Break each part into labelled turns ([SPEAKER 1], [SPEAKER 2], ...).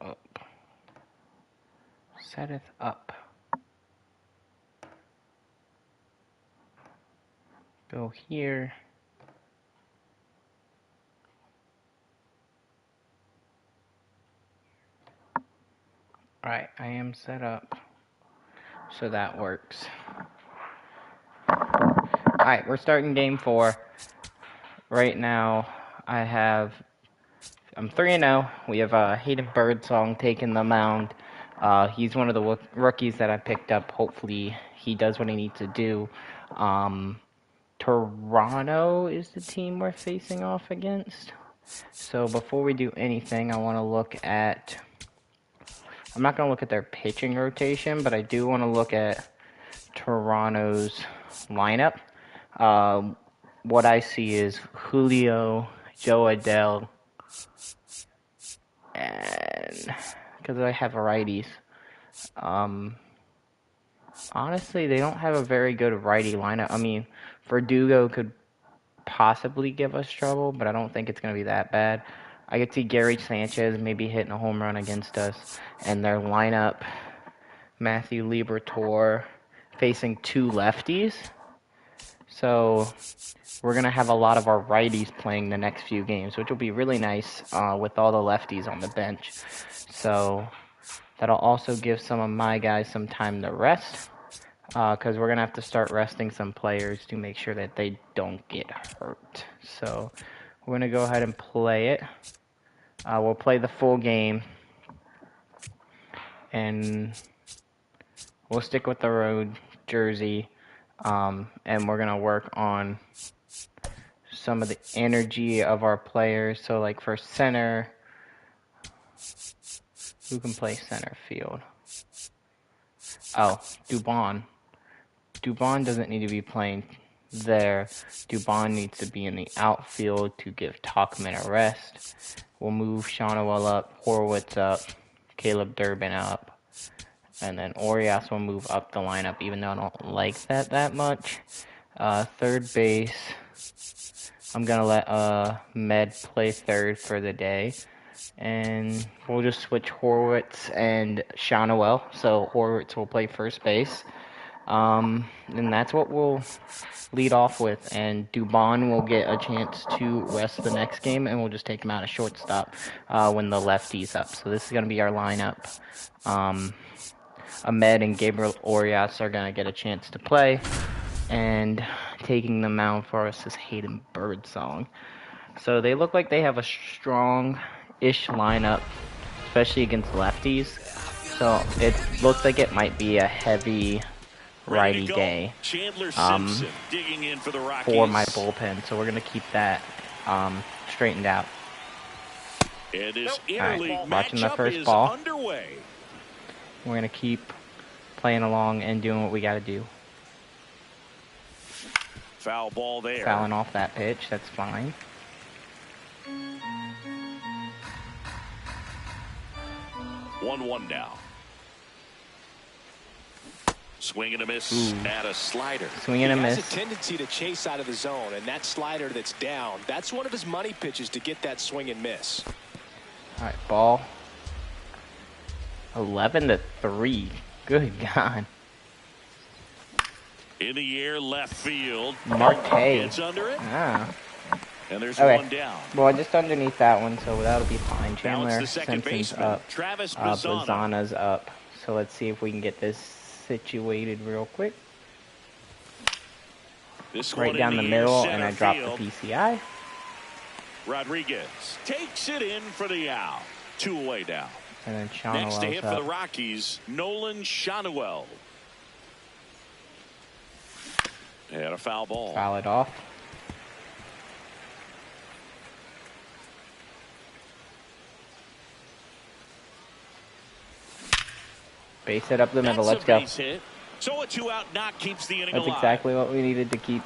[SPEAKER 1] up. Setteth up. Go here. Alright, I am set up. So that works. Alright, we're starting game 4. Right now, I'm 3-0. We have Hayden Birdsong taking the mound. He's one of the rookies that I picked up. Hopefully, he does what he needs to do. Toronto is the team we're facing off against. So before we do anything, I want to look at... I'm not going to look at their pitching rotation, but I do want to look at Toronto's lineup. What I see is Julio, Joe Adele, and because I have righties. Honestly, they don't have a very good righty lineup. I mean, Verdugo could possibly give us trouble, but I don't think it's going to be that bad. I could see Gary Sanchez maybe hitting a home run against us, and their lineup, Matthew Liberatore facing 2 lefties. So we're going to have a lot of our righties playing the next few games, which will be really nice with all the lefties on the bench. So that'll also give some of my guys some time to rest, because we're going to have to start resting some players to make sure that they don't get hurt. So we're going to go ahead and play it. We'll play the full game, and we'll stick with the road jersey, and we're going to work on some of the energy of our players. So like for center, who can play center field? Oh, Dubon. Dubon doesn't need to be playing there. Dubon needs to be in the outfield to give Talkman a rest. We'll move Shonowell up, Horwitz up, Caleb Durbin up, and then Orias will move up the lineup, even though I don't like that much. Third base, I'm going to let Med play third for the day. And we'll just switch Horwitz and Shonowell. So Horwitz will play first base. And that's what we'll lead off with. And Dubon will get a chance to rest the next game, and we'll just take him out of shortstop when the lefty's up. So this is going to be our lineup. Ahmed and Gabriel Orias are going to get a chance to play. And taking the mound for us is Hayden Birdsong. So they look like they have a strong-ish lineup, especially against lefties. So it looks like it might be a heavy righty day
[SPEAKER 2] digging in for the Rockies.
[SPEAKER 1] For my bullpen. So we're going to keep that straightened out.
[SPEAKER 2] And this
[SPEAKER 1] Alright, watching the first ball.
[SPEAKER 2] Underway.
[SPEAKER 1] We're going to keep playing along and doing what we got to do.
[SPEAKER 2] Foul ball there.
[SPEAKER 1] Fouling off that pitch, that's fine.
[SPEAKER 2] One now. Swing and a miss at a slider.
[SPEAKER 1] Swing and a miss.
[SPEAKER 3] He has a tendency to chase out of the zone, and that slider that's down, that's one of his money pitches to get that swing and miss.
[SPEAKER 1] All right, ball. 11-3. Good God.
[SPEAKER 2] In the air, left field.
[SPEAKER 1] Marte.
[SPEAKER 2] Gets under it.
[SPEAKER 1] Ah.
[SPEAKER 2] And there's
[SPEAKER 1] Okay.
[SPEAKER 2] one down.
[SPEAKER 1] Well, just underneath that one, so that'll be fine. Chandler
[SPEAKER 2] the second
[SPEAKER 1] Simpson's
[SPEAKER 2] baseman,
[SPEAKER 1] up.
[SPEAKER 2] Travis Bazzana.
[SPEAKER 1] Bazzana's up. So let's see if we can get this situated real quick.
[SPEAKER 2] This
[SPEAKER 1] Right
[SPEAKER 2] one
[SPEAKER 1] down
[SPEAKER 2] in
[SPEAKER 1] the
[SPEAKER 2] the
[SPEAKER 1] middle,
[SPEAKER 2] center
[SPEAKER 1] and I dropped
[SPEAKER 2] field.
[SPEAKER 1] the PCI.
[SPEAKER 2] Rodriguez takes it in for the out. 2 away now.
[SPEAKER 1] And then
[SPEAKER 2] Next to hit
[SPEAKER 1] Shonowell's
[SPEAKER 2] for the
[SPEAKER 1] up.
[SPEAKER 2] Rockies, Nolan Shonowell. And a foul ball.
[SPEAKER 1] Foul it off. Base hit up the middle.
[SPEAKER 2] That's
[SPEAKER 1] Let's
[SPEAKER 2] a
[SPEAKER 1] go.
[SPEAKER 2] base hit. So a 2-out knock keeps the inning
[SPEAKER 1] That's
[SPEAKER 2] alive.
[SPEAKER 1] exactly what we needed to keep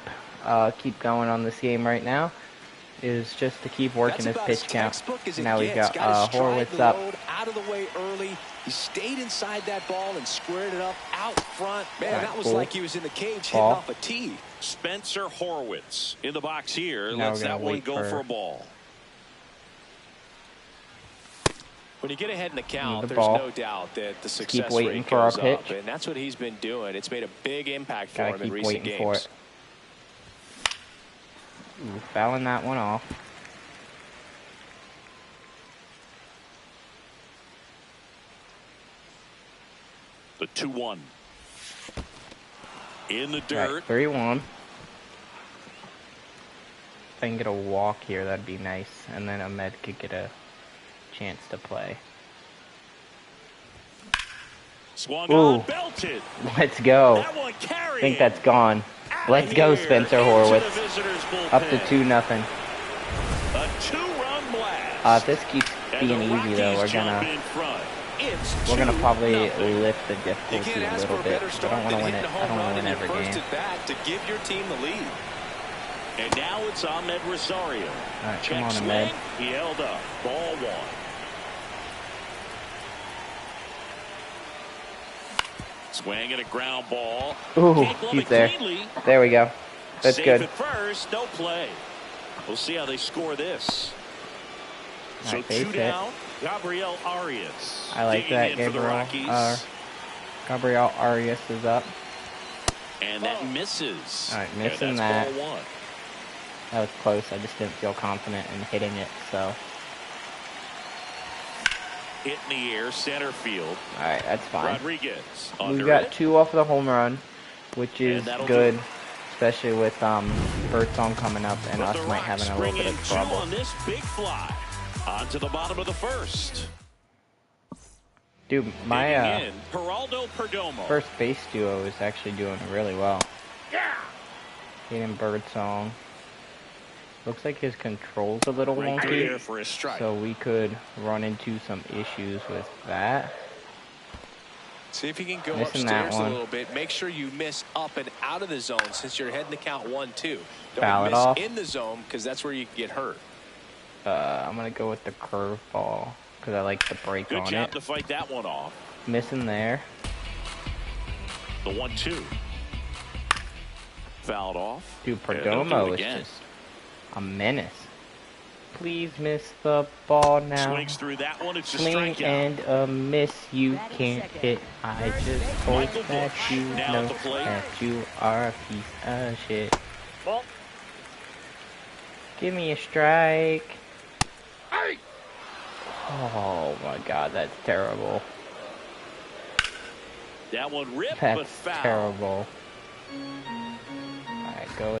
[SPEAKER 1] going on this game right now. Is just to keep working his pitch count. Now we got Horwitz up.
[SPEAKER 3] Out of the way early. He stayed inside that ball and squared it up out front. Man, that was like he was in the cage hitting off a tee.
[SPEAKER 2] Spencer Horwitz in the box here.
[SPEAKER 1] Now
[SPEAKER 2] Lets
[SPEAKER 1] we're gonna
[SPEAKER 2] that one
[SPEAKER 1] wait
[SPEAKER 2] go for a ball.
[SPEAKER 3] When you get ahead in the count,
[SPEAKER 1] the
[SPEAKER 3] there's
[SPEAKER 1] ball.
[SPEAKER 3] no doubt that the success
[SPEAKER 1] Keep waiting
[SPEAKER 3] rate
[SPEAKER 1] for our
[SPEAKER 3] goes
[SPEAKER 1] pitch.
[SPEAKER 3] up, and that's what he's been doing. It's made a big impact for
[SPEAKER 1] Gotta
[SPEAKER 3] him in
[SPEAKER 1] keep
[SPEAKER 3] recent
[SPEAKER 1] waiting
[SPEAKER 3] games.
[SPEAKER 1] for it. Ooh, fouling that one off.
[SPEAKER 2] The 2-1. In the dirt.
[SPEAKER 1] Right, 3-1. If I can get a walk here, that'd be nice. And then Ahmed could get a chance to play.
[SPEAKER 2] Swung
[SPEAKER 1] Ooh.
[SPEAKER 2] on, belted.
[SPEAKER 1] Let's go.
[SPEAKER 2] That one
[SPEAKER 1] I think that's gone. Let's go, Spencer Horwitz. Up to 2-0.
[SPEAKER 2] A 2-run blast.
[SPEAKER 1] If this keeps being easy, though, we're gonna probably lift the difficulty a little bit. I don't want to win it. I don't want to win every game.
[SPEAKER 3] To give your team the lead.
[SPEAKER 2] And now it's Ahmed Rosario.
[SPEAKER 1] All right,
[SPEAKER 2] Check
[SPEAKER 1] come on,
[SPEAKER 2] swing.
[SPEAKER 1] Ahmed.
[SPEAKER 2] He held up. Ball 1. Swing and a ground ball.
[SPEAKER 1] Ooh, he's there. There we go. That's
[SPEAKER 2] Safe
[SPEAKER 1] good.
[SPEAKER 2] at first, no play. We'll see how they score this. So
[SPEAKER 1] Right, base
[SPEAKER 2] 2 down. Gabriel Arias.
[SPEAKER 1] I like that. Gabriel Arias is up.
[SPEAKER 2] And that misses.
[SPEAKER 1] All right, missing
[SPEAKER 2] and
[SPEAKER 1] that.
[SPEAKER 2] that's ball 1.
[SPEAKER 1] That was close. I just didn't feel confident in hitting it, so.
[SPEAKER 2] Hit in the air, center field.
[SPEAKER 1] All right, that's fine.
[SPEAKER 2] Rodriguez.
[SPEAKER 1] We got 2 off the home run, which is good, especially with Birdsong coming up and us might having a little bit of trouble.
[SPEAKER 2] On this big fly. On to the bottom of the first.
[SPEAKER 1] Dude, my
[SPEAKER 2] Geraldo Perdomo.
[SPEAKER 1] first base duo is actually doing really well. Yeah. Hitting Birdsong. Looks like his control's a little wonky,
[SPEAKER 2] for a strike.
[SPEAKER 1] so we could run into some issues with that.
[SPEAKER 3] See if you can go
[SPEAKER 1] Missing
[SPEAKER 3] upstairs
[SPEAKER 1] that
[SPEAKER 3] a
[SPEAKER 1] one.
[SPEAKER 3] little bit. Make sure you miss up and out of the zone since you're heading to count 1-2.
[SPEAKER 1] Foul it
[SPEAKER 3] Don't
[SPEAKER 1] off.
[SPEAKER 3] miss in the zone because that's where you can get hurt.
[SPEAKER 1] I'm gonna go with the curveball because I like the break
[SPEAKER 2] Good
[SPEAKER 1] on
[SPEAKER 2] job
[SPEAKER 1] it.
[SPEAKER 2] to fight that one off.
[SPEAKER 1] Missing there.
[SPEAKER 2] The 1-2. Fouled off.
[SPEAKER 1] Dude,
[SPEAKER 2] And they'll do
[SPEAKER 1] Perdomo
[SPEAKER 2] it
[SPEAKER 1] is
[SPEAKER 2] again.
[SPEAKER 1] just a menace. Please miss the ball now.
[SPEAKER 2] Swings through that one. It's a
[SPEAKER 1] Swing
[SPEAKER 2] strikeout.
[SPEAKER 1] and a miss. You can't hit. I just hope
[SPEAKER 2] Michael
[SPEAKER 1] that
[SPEAKER 2] Busch
[SPEAKER 1] you
[SPEAKER 2] now
[SPEAKER 1] know
[SPEAKER 2] at the plate.
[SPEAKER 1] that you are a piece of shit.
[SPEAKER 2] Ball.
[SPEAKER 1] Give me a strike. Oh my god, that's terrible.
[SPEAKER 2] That one ripped, but
[SPEAKER 1] That's
[SPEAKER 2] foul.
[SPEAKER 1] terrible. Alright, go.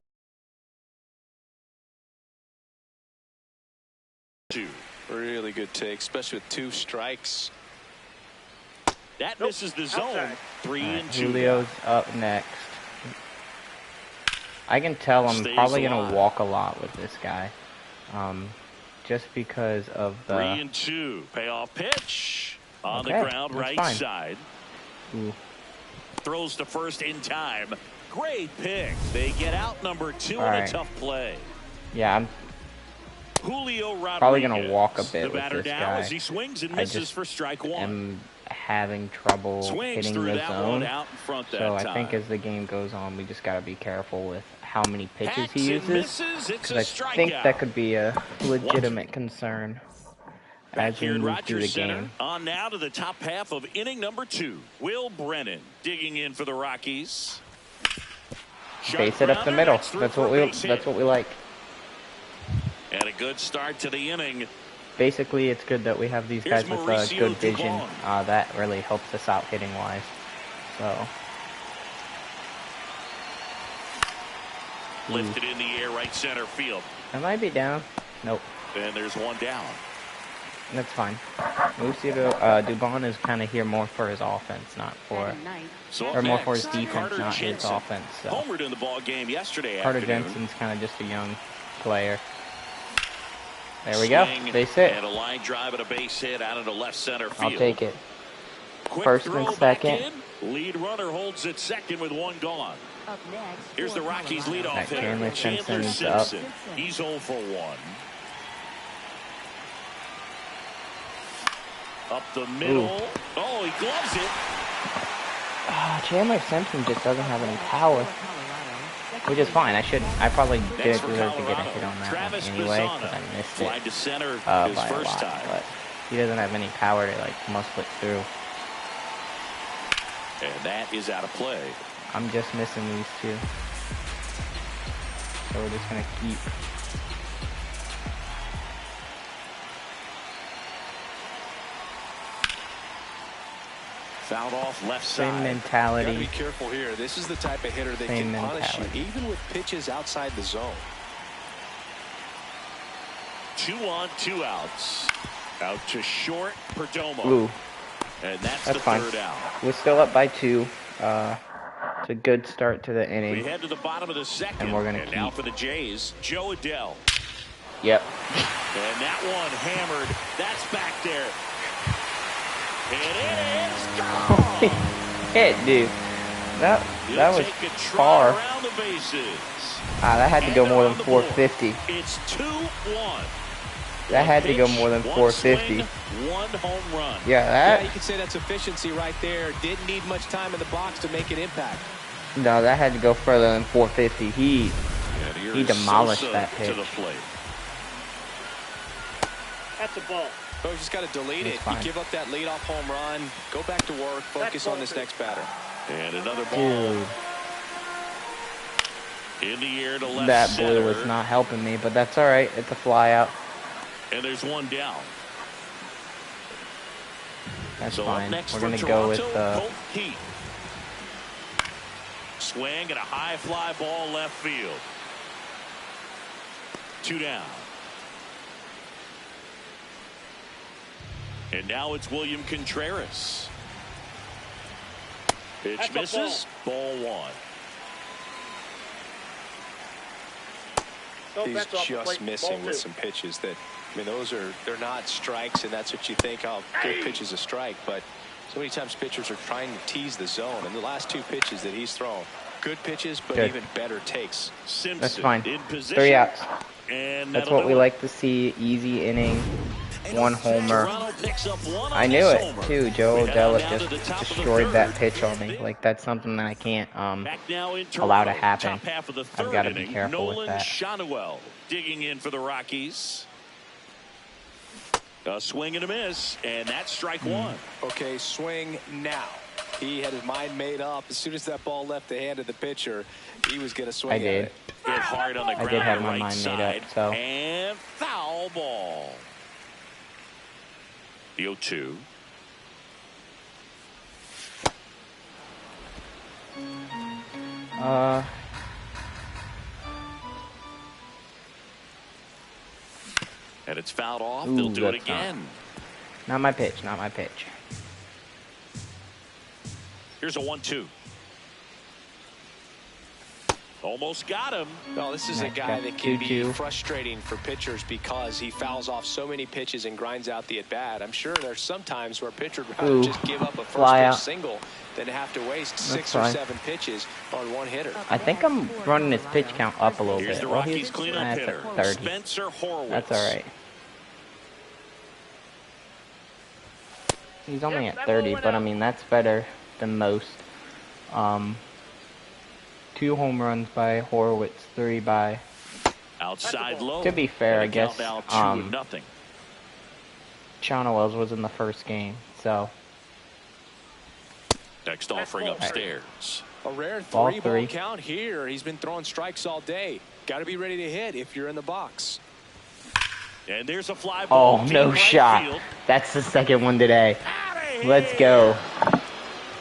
[SPEAKER 3] Really good take, especially with 2 strikes.
[SPEAKER 2] That misses the zone. 3-2.
[SPEAKER 1] Julio's up next. I can tell I'm
[SPEAKER 2] Stays
[SPEAKER 1] probably
[SPEAKER 2] alive.
[SPEAKER 1] gonna walk a lot with this guy. Just because of the
[SPEAKER 2] 3-2. Payoff pitch. On the
[SPEAKER 1] Okay,
[SPEAKER 2] ground,
[SPEAKER 1] that's
[SPEAKER 2] right
[SPEAKER 1] fine.
[SPEAKER 2] side.
[SPEAKER 1] Ooh.
[SPEAKER 2] Throws to first in time. Great pick. They get out number 2
[SPEAKER 1] All
[SPEAKER 2] on
[SPEAKER 1] right.
[SPEAKER 2] a tough play.
[SPEAKER 1] Yeah, I'm
[SPEAKER 2] Julio Rodriguez.
[SPEAKER 1] probably gonna walk a bit
[SPEAKER 2] the
[SPEAKER 1] with
[SPEAKER 2] batter
[SPEAKER 1] this
[SPEAKER 2] now
[SPEAKER 1] guy.
[SPEAKER 2] as he swings and
[SPEAKER 1] I
[SPEAKER 2] misses
[SPEAKER 1] just
[SPEAKER 2] for strike 1.
[SPEAKER 1] am having trouble
[SPEAKER 2] Swings
[SPEAKER 1] hitting
[SPEAKER 2] through
[SPEAKER 1] the
[SPEAKER 2] that
[SPEAKER 1] zone.
[SPEAKER 2] one out in front that
[SPEAKER 1] So I
[SPEAKER 2] time.
[SPEAKER 1] think as the game goes on, we just gotta be careful with how many pitches
[SPEAKER 2] Hacks
[SPEAKER 1] he
[SPEAKER 2] and
[SPEAKER 1] uses.
[SPEAKER 2] misses. It's a
[SPEAKER 1] Because I think
[SPEAKER 2] strikeout.
[SPEAKER 1] that could be a legitimate concern
[SPEAKER 2] Back
[SPEAKER 1] as we
[SPEAKER 2] here at
[SPEAKER 1] move through the
[SPEAKER 2] Rogers Center.
[SPEAKER 1] game.
[SPEAKER 2] On now to the top half of inning number 2. Will Brennan digging in for the Rockies.
[SPEAKER 1] Base it up the middle. That's what we like.
[SPEAKER 2] And a good start to the inning.
[SPEAKER 1] Basically, it's good that we have these
[SPEAKER 2] Here's
[SPEAKER 1] guys with
[SPEAKER 2] Mauricio
[SPEAKER 1] good vision.
[SPEAKER 2] Dubon.
[SPEAKER 1] That really helps us out hitting wise. So
[SPEAKER 2] Lifted in the air, right center field.
[SPEAKER 1] I might be down. Nope,
[SPEAKER 2] And there's one down.
[SPEAKER 1] that's fine. Mauricio Dubon is kind of here more for his offense, not for,
[SPEAKER 2] So
[SPEAKER 1] or more for his
[SPEAKER 2] next,
[SPEAKER 1] defense,
[SPEAKER 2] Carter
[SPEAKER 1] not his
[SPEAKER 2] Jensen.
[SPEAKER 1] offense. So
[SPEAKER 2] Homered in the ball game yesterday
[SPEAKER 1] Carter
[SPEAKER 2] afternoon.
[SPEAKER 1] Jensen's kind of just a young player. There we go.
[SPEAKER 2] Swing
[SPEAKER 1] Base hit.
[SPEAKER 2] And a line drive and a base hit out into left center field.
[SPEAKER 1] I'll take it.
[SPEAKER 2] Quick
[SPEAKER 1] First
[SPEAKER 2] throw
[SPEAKER 1] and
[SPEAKER 2] back
[SPEAKER 1] second.
[SPEAKER 2] in. Lead runner holds at second with 1 gone.
[SPEAKER 4] Up next,
[SPEAKER 2] Here's the
[SPEAKER 4] for
[SPEAKER 2] Rockies
[SPEAKER 4] Colorado.
[SPEAKER 2] leadoff
[SPEAKER 1] Right,
[SPEAKER 2] hitter,
[SPEAKER 1] Chandler
[SPEAKER 2] Chandler
[SPEAKER 1] Simpson's up.
[SPEAKER 2] Simpson. He's 0 for 1. Up the middle.
[SPEAKER 1] Ooh.
[SPEAKER 2] Oh, he gloves it.
[SPEAKER 1] Chandler Simpson just doesn't have any power, which is fine. I probably did
[SPEAKER 2] Next for
[SPEAKER 1] deserve to get a
[SPEAKER 2] Colorado,
[SPEAKER 1] hit on that
[SPEAKER 2] Travis
[SPEAKER 1] one anyway
[SPEAKER 2] Bazzana.
[SPEAKER 1] because I missed
[SPEAKER 2] Fly
[SPEAKER 1] it
[SPEAKER 2] to center
[SPEAKER 1] by
[SPEAKER 2] his
[SPEAKER 1] a
[SPEAKER 2] first
[SPEAKER 1] lot.
[SPEAKER 2] time.
[SPEAKER 1] But He doesn't have any power to like muscle it through.
[SPEAKER 2] And that is out of play.
[SPEAKER 1] I'm just missing these two. So we're just gonna keep.
[SPEAKER 2] Fouled off left
[SPEAKER 1] Same
[SPEAKER 2] side.
[SPEAKER 1] mentality.
[SPEAKER 3] Gotta be careful here. This is the type of hitter that
[SPEAKER 1] Same
[SPEAKER 3] can punish you,
[SPEAKER 1] mentality.
[SPEAKER 3] even with pitches outside the zone.
[SPEAKER 2] 2 on, 2 outs. Out to short, Perdomo.
[SPEAKER 1] Ooh,
[SPEAKER 2] And that's
[SPEAKER 1] that's
[SPEAKER 2] the
[SPEAKER 1] fine.
[SPEAKER 2] 3rd out.
[SPEAKER 1] We're still up by 2. It's a good start to the
[SPEAKER 2] We
[SPEAKER 1] inning.
[SPEAKER 2] head to the bottom of the 2nd.
[SPEAKER 1] And we're gonna
[SPEAKER 2] And now
[SPEAKER 1] keep.
[SPEAKER 2] for the Jays, Joe Adell.
[SPEAKER 1] Yep.
[SPEAKER 2] And that one hammered. That's back there. It is gone.
[SPEAKER 1] Hit, dude. That was
[SPEAKER 2] Take a try
[SPEAKER 1] far.
[SPEAKER 2] around the bases.
[SPEAKER 1] That had to go
[SPEAKER 2] And
[SPEAKER 1] more
[SPEAKER 2] on
[SPEAKER 1] than
[SPEAKER 2] the board.
[SPEAKER 1] 450.
[SPEAKER 2] It's 2-1.
[SPEAKER 1] That had to go
[SPEAKER 2] Pitch,
[SPEAKER 1] more than
[SPEAKER 2] 1
[SPEAKER 1] 450.
[SPEAKER 2] swing, 1 home run.
[SPEAKER 1] Yeah,
[SPEAKER 3] Yeah,
[SPEAKER 1] that.
[SPEAKER 3] you could say that's efficiency right there. Didn't need much time in the box to make an impact.
[SPEAKER 1] No, that had to go further than 450.
[SPEAKER 2] And here
[SPEAKER 1] He
[SPEAKER 2] is
[SPEAKER 1] demolished
[SPEAKER 2] Sosa
[SPEAKER 1] that
[SPEAKER 2] to
[SPEAKER 1] pitch.
[SPEAKER 2] the plate.
[SPEAKER 4] That's a ball.
[SPEAKER 3] Coach just got to delete
[SPEAKER 1] It's
[SPEAKER 3] it.
[SPEAKER 1] fine.
[SPEAKER 3] You give up that leadoff home run. Go back to work. Focus on this next batter.
[SPEAKER 2] And another ball
[SPEAKER 1] Dude,
[SPEAKER 2] in the air to left
[SPEAKER 1] that
[SPEAKER 2] center.
[SPEAKER 1] blue was not helping me, but that's all right. It's a fly out.
[SPEAKER 2] And there's 1 down.
[SPEAKER 1] That's
[SPEAKER 2] So
[SPEAKER 1] fine.
[SPEAKER 2] up next
[SPEAKER 1] We're
[SPEAKER 2] for
[SPEAKER 1] gonna
[SPEAKER 2] Toronto,
[SPEAKER 1] go with
[SPEAKER 2] Colt Heat. Swing and a high fly ball left field. 2 down. And now it's William Contreras. Pitch
[SPEAKER 4] That's a
[SPEAKER 2] misses. Ball 1.
[SPEAKER 4] No
[SPEAKER 3] He's
[SPEAKER 4] bets off the
[SPEAKER 3] just
[SPEAKER 4] plate.
[SPEAKER 3] missing
[SPEAKER 4] Ball
[SPEAKER 3] with
[SPEAKER 4] 2.
[SPEAKER 3] some pitches that, I mean, they're not strikes, and that's what you think, oh, good pitch is a strike. But so many times pitchers are trying to tease the zone. And the last 2 pitches that he's thrown, good pitches, but
[SPEAKER 1] Good.
[SPEAKER 3] even better takes.
[SPEAKER 2] Simpson
[SPEAKER 1] That's fine.
[SPEAKER 2] in position.
[SPEAKER 1] 3 outs.
[SPEAKER 2] And
[SPEAKER 1] That's
[SPEAKER 2] that'll
[SPEAKER 1] what
[SPEAKER 2] do
[SPEAKER 1] we
[SPEAKER 2] it.
[SPEAKER 1] like to see. Easy inning. 1 homer.
[SPEAKER 2] Toronto picks up 1 on
[SPEAKER 1] I knew
[SPEAKER 2] this
[SPEAKER 1] it
[SPEAKER 2] homer.
[SPEAKER 1] too. Joe
[SPEAKER 2] We head
[SPEAKER 1] Adell
[SPEAKER 2] on down to
[SPEAKER 1] just
[SPEAKER 2] the top of the
[SPEAKER 1] destroyed
[SPEAKER 2] 3rd.
[SPEAKER 1] that pitch on me. Like that's something that I can't
[SPEAKER 2] Back now in
[SPEAKER 1] allow to
[SPEAKER 2] Toronto,
[SPEAKER 1] happen.
[SPEAKER 2] Top half of the
[SPEAKER 1] I've
[SPEAKER 2] 3rd
[SPEAKER 1] got to be
[SPEAKER 2] inning,
[SPEAKER 1] careful with
[SPEAKER 2] Nolan
[SPEAKER 1] that.
[SPEAKER 2] Shawnuel digging in for the Rockies. A swing and a miss, and that's strike 1.
[SPEAKER 3] Okay, swing now. He had his mind made up. As soon as that ball left the hand of the pitcher, he was going to swing
[SPEAKER 1] I
[SPEAKER 3] at
[SPEAKER 1] did.
[SPEAKER 3] it.
[SPEAKER 2] Hit hard on the ground.
[SPEAKER 1] I did have
[SPEAKER 2] to
[SPEAKER 1] my
[SPEAKER 2] right
[SPEAKER 1] mind made
[SPEAKER 2] side,
[SPEAKER 1] up, so.
[SPEAKER 2] And foul ball. The 0-2. And it's fouled off.
[SPEAKER 1] Ooh,
[SPEAKER 2] They'll do it
[SPEAKER 1] that's not-
[SPEAKER 2] again.
[SPEAKER 1] Not my pitch. Not my pitch.
[SPEAKER 2] Here's a 1-2. Almost got him.
[SPEAKER 3] No, this is a
[SPEAKER 1] Nice
[SPEAKER 3] guy
[SPEAKER 1] got
[SPEAKER 3] that can be
[SPEAKER 1] 2-2.
[SPEAKER 3] frustrating for pitchers because he fouls off so many pitches and grinds out the at-bat. I'm sure there's some times where a pitcher would rather
[SPEAKER 1] Ooh,
[SPEAKER 3] just give up a
[SPEAKER 1] fly
[SPEAKER 3] first-pitch
[SPEAKER 1] out.
[SPEAKER 3] single than have to waste 6 or
[SPEAKER 1] fine.
[SPEAKER 3] 7 pitches on one hitter.
[SPEAKER 1] I think I'm running his pitch count up a little
[SPEAKER 2] Here's
[SPEAKER 1] bit.
[SPEAKER 2] the
[SPEAKER 1] Well,
[SPEAKER 2] Rockies
[SPEAKER 1] he's
[SPEAKER 2] cleanup
[SPEAKER 1] that's
[SPEAKER 2] hitter,
[SPEAKER 1] at 30.
[SPEAKER 2] Spencer Horwitz.
[SPEAKER 1] That's all right. He's only at 30, but I mean that's better than most. 2 home runs by Horowitz, 3 by.
[SPEAKER 2] Outside low.
[SPEAKER 1] To be fair,
[SPEAKER 2] And
[SPEAKER 1] I
[SPEAKER 2] a
[SPEAKER 1] guess,
[SPEAKER 2] count now 2-0.
[SPEAKER 1] Chonowells was in the first game, so
[SPEAKER 2] Next offering upstairs.
[SPEAKER 3] A rare
[SPEAKER 1] Ball
[SPEAKER 3] 3-ball
[SPEAKER 1] 3.
[SPEAKER 3] count here. He's been throwing strikes all day. Got to be ready to hit if you're in the box.
[SPEAKER 2] And there's a fly ball.
[SPEAKER 1] oh
[SPEAKER 2] deep
[SPEAKER 1] no
[SPEAKER 2] right
[SPEAKER 1] shot.
[SPEAKER 2] field.
[SPEAKER 1] That's the second one today.
[SPEAKER 2] Outta
[SPEAKER 1] Let's
[SPEAKER 2] here.
[SPEAKER 1] go.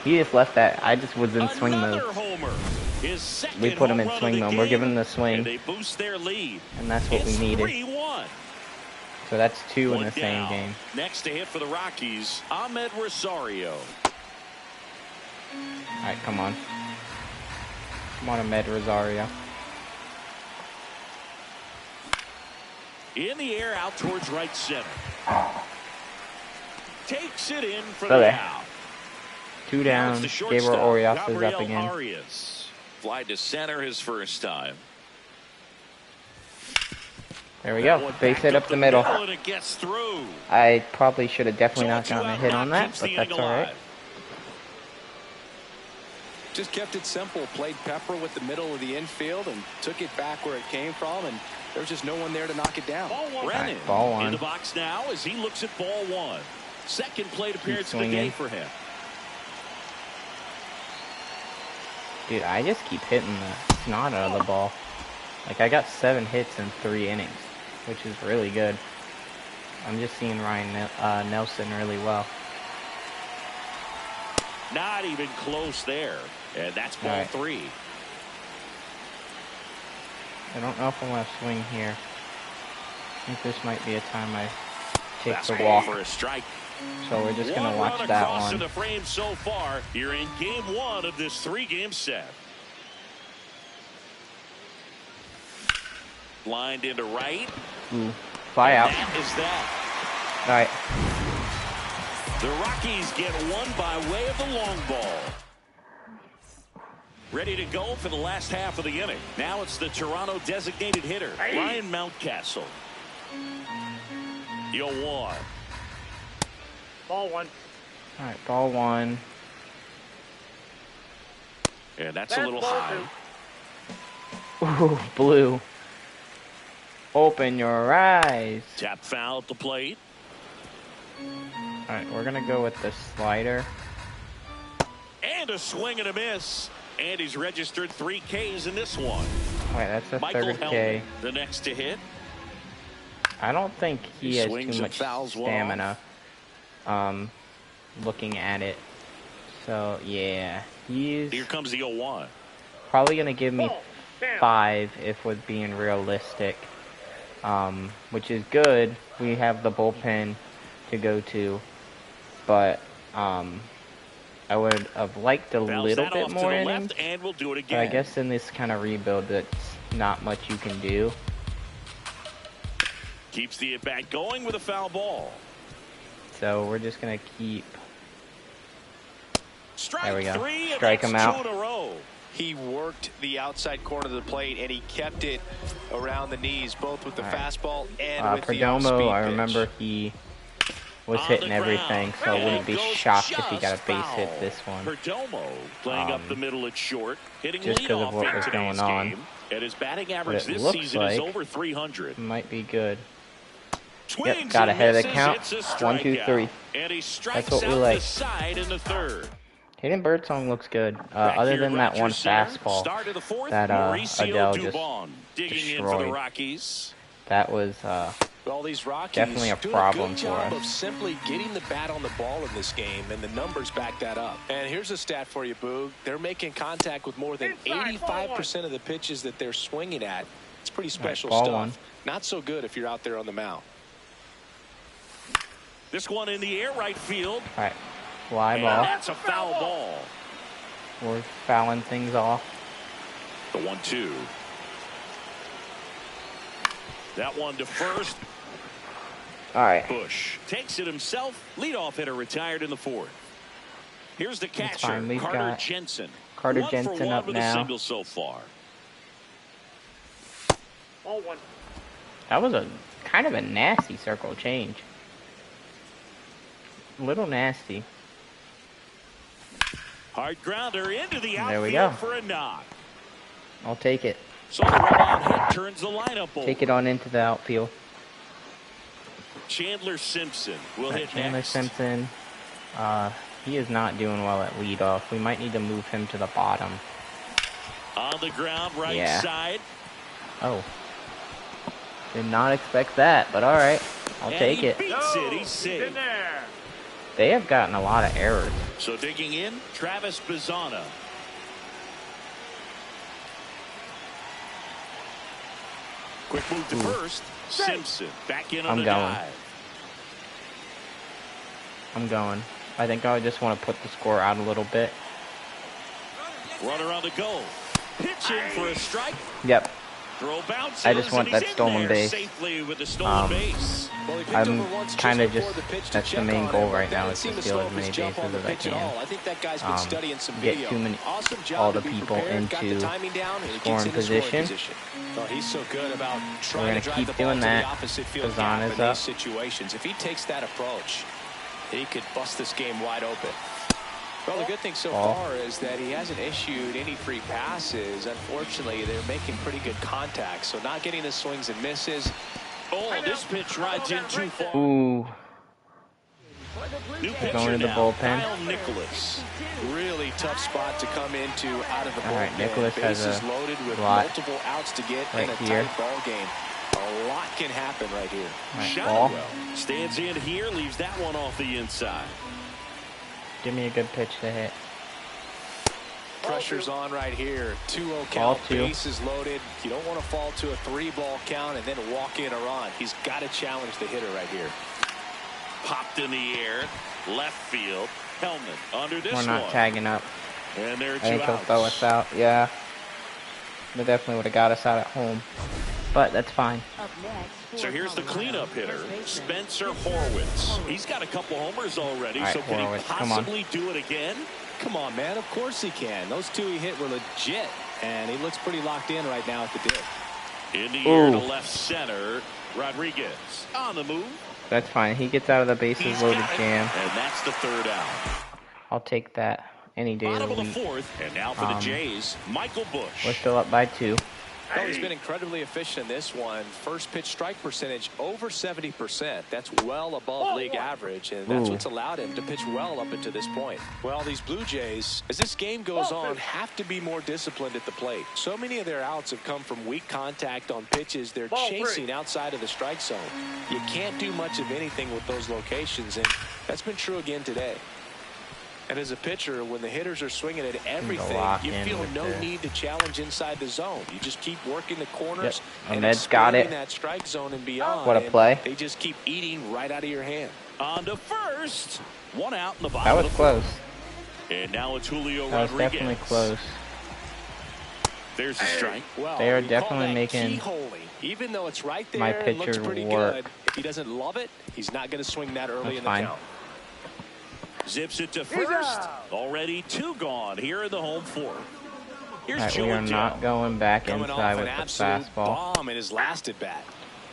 [SPEAKER 1] He just left that. I just was in swing
[SPEAKER 2] Another
[SPEAKER 1] mode.
[SPEAKER 2] homer. His second
[SPEAKER 1] We put him
[SPEAKER 2] home
[SPEAKER 1] in
[SPEAKER 2] run of
[SPEAKER 1] swing
[SPEAKER 2] the
[SPEAKER 1] mode. We're
[SPEAKER 2] game,
[SPEAKER 1] giving him the
[SPEAKER 2] and
[SPEAKER 1] swing,
[SPEAKER 2] they boost their lead.
[SPEAKER 1] and that's what we
[SPEAKER 2] It's
[SPEAKER 1] needed.
[SPEAKER 2] 3-1.
[SPEAKER 1] So that's 2 in
[SPEAKER 2] One
[SPEAKER 1] the same
[SPEAKER 2] down.
[SPEAKER 1] game.
[SPEAKER 2] Next to hit for the Rockies, Ahmed Rosario.
[SPEAKER 1] All right, come on. Come on, Ahmed Rosario.
[SPEAKER 2] In the air out towards right center. Takes it in for
[SPEAKER 1] Okay.
[SPEAKER 2] the out.
[SPEAKER 1] 2
[SPEAKER 2] Now it's
[SPEAKER 1] down.
[SPEAKER 2] the
[SPEAKER 1] Gabriel
[SPEAKER 2] shortstop,
[SPEAKER 1] Orias is up
[SPEAKER 2] Gabriel
[SPEAKER 1] again.
[SPEAKER 2] Arias. Fly to center his first time.
[SPEAKER 1] There we
[SPEAKER 2] That
[SPEAKER 1] go.
[SPEAKER 2] one
[SPEAKER 1] Base
[SPEAKER 2] backed
[SPEAKER 1] hit up the middle.
[SPEAKER 2] And it gets through.
[SPEAKER 1] I probably should have definitely
[SPEAKER 2] So
[SPEAKER 1] not
[SPEAKER 2] a
[SPEAKER 1] gotten a
[SPEAKER 2] two-out
[SPEAKER 1] hit
[SPEAKER 2] knock
[SPEAKER 1] on that,
[SPEAKER 2] keeps
[SPEAKER 1] but
[SPEAKER 2] the
[SPEAKER 1] that's
[SPEAKER 2] inning
[SPEAKER 1] all right.
[SPEAKER 2] alive.
[SPEAKER 3] Just kept it simple. Played pepper with the middle of the infield and took it back where it came from, and there's just no one there to knock it down.
[SPEAKER 2] Brennan
[SPEAKER 1] ball one.
[SPEAKER 2] in the box now as he looks at ball one. Second plate appearance of the day for him.
[SPEAKER 1] Dude, I just keep hitting the snot out of the ball. Like, I got 7 hits in 3 innings, which is really good. I'm just seeing Ryan Nelson really well.
[SPEAKER 2] Not even close there. And that's ball 3.
[SPEAKER 1] I don't know if I want to swing here. I think this might be a time I take
[SPEAKER 2] That's
[SPEAKER 1] the walk.
[SPEAKER 2] for a strike.
[SPEAKER 1] So we're just going to watch that one.
[SPEAKER 2] In the frame so far. You're in game 1 of this 3-game set. Lined into right.
[SPEAKER 1] Ooh, fly out.
[SPEAKER 2] That is that.
[SPEAKER 1] All right.
[SPEAKER 2] The Rockies get one by way of the long ball. Ready to go for the last half of the inning. Now it's the Toronto designated hitter, Ryan Mountcastle. The 0-1.
[SPEAKER 4] Ball one.
[SPEAKER 1] All right, ball one.
[SPEAKER 2] And that's a little high.
[SPEAKER 1] Ooh, blue. Open your eyes.
[SPEAKER 2] Tap foul at the plate.
[SPEAKER 1] All right, we're going to go with the slider.
[SPEAKER 2] And a swing and a miss. And he's registered 3 Ks in this one.
[SPEAKER 1] All right, that's a
[SPEAKER 2] Michael
[SPEAKER 1] third K.
[SPEAKER 2] Helton, the next to hit.
[SPEAKER 1] I don't think he has
[SPEAKER 2] swings
[SPEAKER 1] too
[SPEAKER 2] and
[SPEAKER 1] much
[SPEAKER 2] fouls well
[SPEAKER 1] stamina. Looking at it. So, yeah. He's
[SPEAKER 2] Here comes the 0-1.
[SPEAKER 1] probably going to give me 5 if we're being realistic. Which is good. We have the bullpen to go to. But, I would have liked a little bit more innings.
[SPEAKER 2] And we'll do it
[SPEAKER 1] But I
[SPEAKER 2] again.
[SPEAKER 1] guess in this kind of rebuild, that's not much you can do.
[SPEAKER 2] Keeps the at-bat going with a foul ball.
[SPEAKER 1] So we're just going to keep...
[SPEAKER 2] Strike
[SPEAKER 1] There we go.
[SPEAKER 2] 3, and
[SPEAKER 1] Strike
[SPEAKER 2] that's
[SPEAKER 1] him out.
[SPEAKER 2] 2 in a row.
[SPEAKER 3] He worked the outside corner of the plate, and he kept it around the knees, both with the fastball and with the off-speed
[SPEAKER 1] Perdomo, I
[SPEAKER 3] pitch.
[SPEAKER 1] remember he was
[SPEAKER 2] On
[SPEAKER 1] hitting
[SPEAKER 2] the
[SPEAKER 1] everything, so I
[SPEAKER 2] ground.
[SPEAKER 1] wouldn't be
[SPEAKER 2] And
[SPEAKER 1] shocked
[SPEAKER 2] goes
[SPEAKER 1] if he got a base
[SPEAKER 2] just
[SPEAKER 1] hit
[SPEAKER 2] foul.
[SPEAKER 1] this one.
[SPEAKER 2] Perdomo playing up the middle at short, hitting
[SPEAKER 1] just 'cause of
[SPEAKER 2] leadoff
[SPEAKER 1] what
[SPEAKER 2] in
[SPEAKER 1] was
[SPEAKER 2] today's
[SPEAKER 1] going on.
[SPEAKER 2] game. And his batting average
[SPEAKER 1] it
[SPEAKER 2] this
[SPEAKER 1] looks
[SPEAKER 2] season is
[SPEAKER 1] like
[SPEAKER 2] over 300.
[SPEAKER 1] Might be good.
[SPEAKER 2] Swings
[SPEAKER 1] Yep, got
[SPEAKER 2] and
[SPEAKER 1] ahead of the
[SPEAKER 2] misses.
[SPEAKER 1] count.
[SPEAKER 2] It's a
[SPEAKER 1] 1, 2,
[SPEAKER 2] strikeout.
[SPEAKER 1] 3.
[SPEAKER 2] And he strikes
[SPEAKER 1] That's what we
[SPEAKER 2] out
[SPEAKER 1] like.
[SPEAKER 2] the side in the third.
[SPEAKER 1] Hitting Birdsong looks good.
[SPEAKER 2] Back
[SPEAKER 1] Other
[SPEAKER 2] here,
[SPEAKER 1] than that one
[SPEAKER 2] Rogers center.
[SPEAKER 1] fastball
[SPEAKER 2] Start of the fourth,
[SPEAKER 1] that
[SPEAKER 2] Mauricio
[SPEAKER 1] Adele just
[SPEAKER 2] Dubon digging in for the
[SPEAKER 1] destroyed.
[SPEAKER 2] Rockies.
[SPEAKER 1] That was
[SPEAKER 3] Well, these Rockies
[SPEAKER 1] definitely a
[SPEAKER 3] doing
[SPEAKER 1] problem
[SPEAKER 3] a good
[SPEAKER 1] for
[SPEAKER 3] job
[SPEAKER 1] us.
[SPEAKER 3] of simply getting the bat on the ball in this game, and the numbers back that up. And here's a stat for you, Boog. They're making contact with more than 85% of the pitches that they're swinging at. It's pretty special
[SPEAKER 1] ball
[SPEAKER 3] stuff.
[SPEAKER 1] one.
[SPEAKER 3] Not so good if you're out there on the mound.
[SPEAKER 2] This one in the air right field.
[SPEAKER 1] all right. Fly
[SPEAKER 2] And
[SPEAKER 1] ball.
[SPEAKER 2] that's a foul ball.
[SPEAKER 1] We're fouling things off.
[SPEAKER 2] The 1-2. That one to first.
[SPEAKER 1] All right.
[SPEAKER 2] Bush takes it himself. Leadoff hitter retired in the fourth. Here's the catcher,
[SPEAKER 1] fine. We've
[SPEAKER 2] Carter
[SPEAKER 1] got
[SPEAKER 2] Jensen.
[SPEAKER 1] Carter
[SPEAKER 2] 1 for
[SPEAKER 1] Jensen
[SPEAKER 2] 1
[SPEAKER 1] up
[SPEAKER 2] with
[SPEAKER 1] now.
[SPEAKER 2] a single so far.
[SPEAKER 4] Ball one.
[SPEAKER 1] That was a kind of a nasty circle change. A little nasty.
[SPEAKER 2] Hard grounder into the
[SPEAKER 1] There we
[SPEAKER 2] outfield
[SPEAKER 1] go.
[SPEAKER 2] for a knock.
[SPEAKER 1] I'll take it.
[SPEAKER 2] So the run hit turns the lineup over.
[SPEAKER 1] Take it on into the outfield.
[SPEAKER 2] Chandler Simpson will hit
[SPEAKER 1] Chandler
[SPEAKER 2] next.
[SPEAKER 1] Simpson. He is not doing well at leadoff. We might need to move him to the bottom.
[SPEAKER 2] On the ground, right
[SPEAKER 1] Yeah.
[SPEAKER 2] side.
[SPEAKER 1] Oh. Did not expect that, but all right. I'll
[SPEAKER 2] And
[SPEAKER 1] take
[SPEAKER 2] he
[SPEAKER 1] it.
[SPEAKER 2] beats it. He's
[SPEAKER 4] He's
[SPEAKER 2] safe.
[SPEAKER 4] in there.
[SPEAKER 1] They have gotten a lot of errors.
[SPEAKER 2] So digging in, Travis Bazzana. Quick move to first. Simpson back in on
[SPEAKER 1] I'm
[SPEAKER 2] the
[SPEAKER 1] going.
[SPEAKER 2] dive.
[SPEAKER 1] I'm going. I think I just want to put the score out a little bit.
[SPEAKER 2] Runner on the go. Pitching for a strike.
[SPEAKER 1] Yep.
[SPEAKER 2] Throw bounces.
[SPEAKER 1] I just want
[SPEAKER 2] and he's
[SPEAKER 1] that
[SPEAKER 2] in
[SPEAKER 1] stolen
[SPEAKER 2] there
[SPEAKER 1] base.
[SPEAKER 2] safely with the stolen base.
[SPEAKER 3] Well, he picked
[SPEAKER 1] I'm
[SPEAKER 3] over once
[SPEAKER 1] kinda
[SPEAKER 3] before
[SPEAKER 1] just-
[SPEAKER 3] the pitch to
[SPEAKER 1] that's the
[SPEAKER 3] check
[SPEAKER 1] main
[SPEAKER 3] on
[SPEAKER 1] goal
[SPEAKER 3] him,
[SPEAKER 1] right
[SPEAKER 3] but
[SPEAKER 1] now
[SPEAKER 3] didn't
[SPEAKER 1] is to
[SPEAKER 3] seem
[SPEAKER 1] steal
[SPEAKER 3] slow
[SPEAKER 1] as many
[SPEAKER 3] his jump
[SPEAKER 1] bases
[SPEAKER 3] on the
[SPEAKER 1] as I
[SPEAKER 3] pitch at
[SPEAKER 1] can.
[SPEAKER 3] all. I think that guy's been studying some
[SPEAKER 1] Get
[SPEAKER 3] video. Awesome job
[SPEAKER 1] all
[SPEAKER 3] to
[SPEAKER 1] the
[SPEAKER 3] be
[SPEAKER 1] people
[SPEAKER 3] prepared, got the
[SPEAKER 1] into
[SPEAKER 3] timing down, and he
[SPEAKER 1] scoring
[SPEAKER 3] gets in the scoring
[SPEAKER 1] position.
[SPEAKER 3] position. Oh, he's so good about
[SPEAKER 1] We're
[SPEAKER 3] trying
[SPEAKER 1] gonna
[SPEAKER 3] to drive
[SPEAKER 1] keep
[SPEAKER 3] the ball
[SPEAKER 1] doing
[SPEAKER 3] to
[SPEAKER 1] that.
[SPEAKER 3] the opposite field
[SPEAKER 1] Bazzana's
[SPEAKER 3] gap in
[SPEAKER 1] up.
[SPEAKER 3] these situations. If he takes that approach, he could bust this game wide open. Well, the good thing so far is that he hasn't issued any free passes. Unfortunately, they're making pretty good contact, so not getting the swings and misses.
[SPEAKER 2] Oh, this pitch rides in too far.
[SPEAKER 1] Ooh.
[SPEAKER 2] New pitcher
[SPEAKER 1] Going to the
[SPEAKER 2] now,
[SPEAKER 1] bullpen.
[SPEAKER 2] Kyle Nicholas.
[SPEAKER 3] Really tough spot to come into out of the bullpen.
[SPEAKER 1] Alright, Nicholas has
[SPEAKER 3] Bases
[SPEAKER 1] a
[SPEAKER 3] loaded with
[SPEAKER 1] lot
[SPEAKER 3] multiple outs to get
[SPEAKER 1] right
[SPEAKER 3] in a
[SPEAKER 1] here.
[SPEAKER 3] tight ball game. A lot can happen right here.
[SPEAKER 1] Right,
[SPEAKER 2] Shot
[SPEAKER 1] ball.
[SPEAKER 2] it well. Stands in here, leaves that one off the inside.
[SPEAKER 1] Give me a good pitch to hit.
[SPEAKER 3] Pressure's on right here. 2-0
[SPEAKER 1] Ball
[SPEAKER 3] count,
[SPEAKER 1] 2.
[SPEAKER 3] bases loaded. You don't want to fall to a 3-ball count and then walk in a run. He's got to challenge the hitter right here.
[SPEAKER 2] Popped in the air, left field. Hellman under this
[SPEAKER 1] We're not
[SPEAKER 2] one.
[SPEAKER 1] tagging up.
[SPEAKER 2] And there are
[SPEAKER 1] I
[SPEAKER 2] two
[SPEAKER 1] think he'll
[SPEAKER 2] outs.
[SPEAKER 1] throw us out. Yeah. They definitely would have got us out at home. But that's fine.
[SPEAKER 2] So here's the cleanup hitter, Spencer Horwitz. He's got a couple homers already,
[SPEAKER 1] All right,
[SPEAKER 2] so can
[SPEAKER 1] Horwitz,
[SPEAKER 2] he
[SPEAKER 1] come on.
[SPEAKER 2] possibly do it again?
[SPEAKER 3] Come on, man. Of course he can. Those 2 he hit were legit, and he looks pretty locked in right now at the dip.
[SPEAKER 2] In the air to
[SPEAKER 1] Ooh.
[SPEAKER 2] left center, Rodriguez on the move.
[SPEAKER 1] That's fine. He gets out of the bases
[SPEAKER 2] He's
[SPEAKER 1] loaded
[SPEAKER 2] got it,
[SPEAKER 1] jam.
[SPEAKER 2] and that's the third out.
[SPEAKER 1] I'll take that any day of
[SPEAKER 2] Bottom
[SPEAKER 1] the
[SPEAKER 2] of the
[SPEAKER 1] week.
[SPEAKER 2] fourth, and now for the Jays, Michael Bush.
[SPEAKER 1] We're still up by 2.
[SPEAKER 3] Well, he's been incredibly efficient in this one. First pitch strike percentage over 70%. That's well above league average, and that's
[SPEAKER 1] Ooh.
[SPEAKER 3] what's allowed him to pitch well up until this point. Well, these Blue Jays, as this game goes on, have to be more disciplined at the plate. So many of their outs have come from weak contact on pitches they're chasing outside of the strike zone. You can't do much of anything with those locations, and that's been true again today. And as a pitcher, when the hitters are swinging at everything,
[SPEAKER 1] lock
[SPEAKER 3] you
[SPEAKER 1] in
[SPEAKER 3] feel
[SPEAKER 1] with
[SPEAKER 3] no
[SPEAKER 1] the-
[SPEAKER 3] need to challenge inside the zone. You just keep working the corners
[SPEAKER 1] Yep.
[SPEAKER 3] and
[SPEAKER 1] Ahmed's got
[SPEAKER 3] expanding
[SPEAKER 1] it.
[SPEAKER 3] that strike zone and beyond.
[SPEAKER 1] What a
[SPEAKER 3] and
[SPEAKER 1] play.
[SPEAKER 3] They just keep eating right out of your hand.
[SPEAKER 2] On to first. One out in the bottom
[SPEAKER 1] That
[SPEAKER 2] of
[SPEAKER 1] was
[SPEAKER 2] the
[SPEAKER 1] close.
[SPEAKER 2] fourth. And now it's Julio
[SPEAKER 1] That was
[SPEAKER 2] Rodriguez.
[SPEAKER 1] definitely close.
[SPEAKER 2] There's the strike.
[SPEAKER 3] Well,
[SPEAKER 1] They are
[SPEAKER 3] we call
[SPEAKER 1] definitely
[SPEAKER 3] that
[SPEAKER 1] making
[SPEAKER 3] keyholing. Even though it's right there
[SPEAKER 1] my
[SPEAKER 3] and looks
[SPEAKER 1] pitcher
[SPEAKER 3] pretty
[SPEAKER 1] work.
[SPEAKER 3] good, if he doesn't love it, he's not going to swing that early
[SPEAKER 1] That's
[SPEAKER 3] in the
[SPEAKER 1] fine.
[SPEAKER 3] count.
[SPEAKER 2] Zips it to first. Already 2 gone here in the home fourth. Here's
[SPEAKER 1] Alright,
[SPEAKER 2] Joe
[SPEAKER 1] we are
[SPEAKER 2] and
[SPEAKER 1] not
[SPEAKER 2] Joe.
[SPEAKER 1] going back
[SPEAKER 3] Coming off
[SPEAKER 1] inside
[SPEAKER 3] an
[SPEAKER 1] with the
[SPEAKER 3] absolute
[SPEAKER 1] fastball.
[SPEAKER 3] bomb in his last at bat.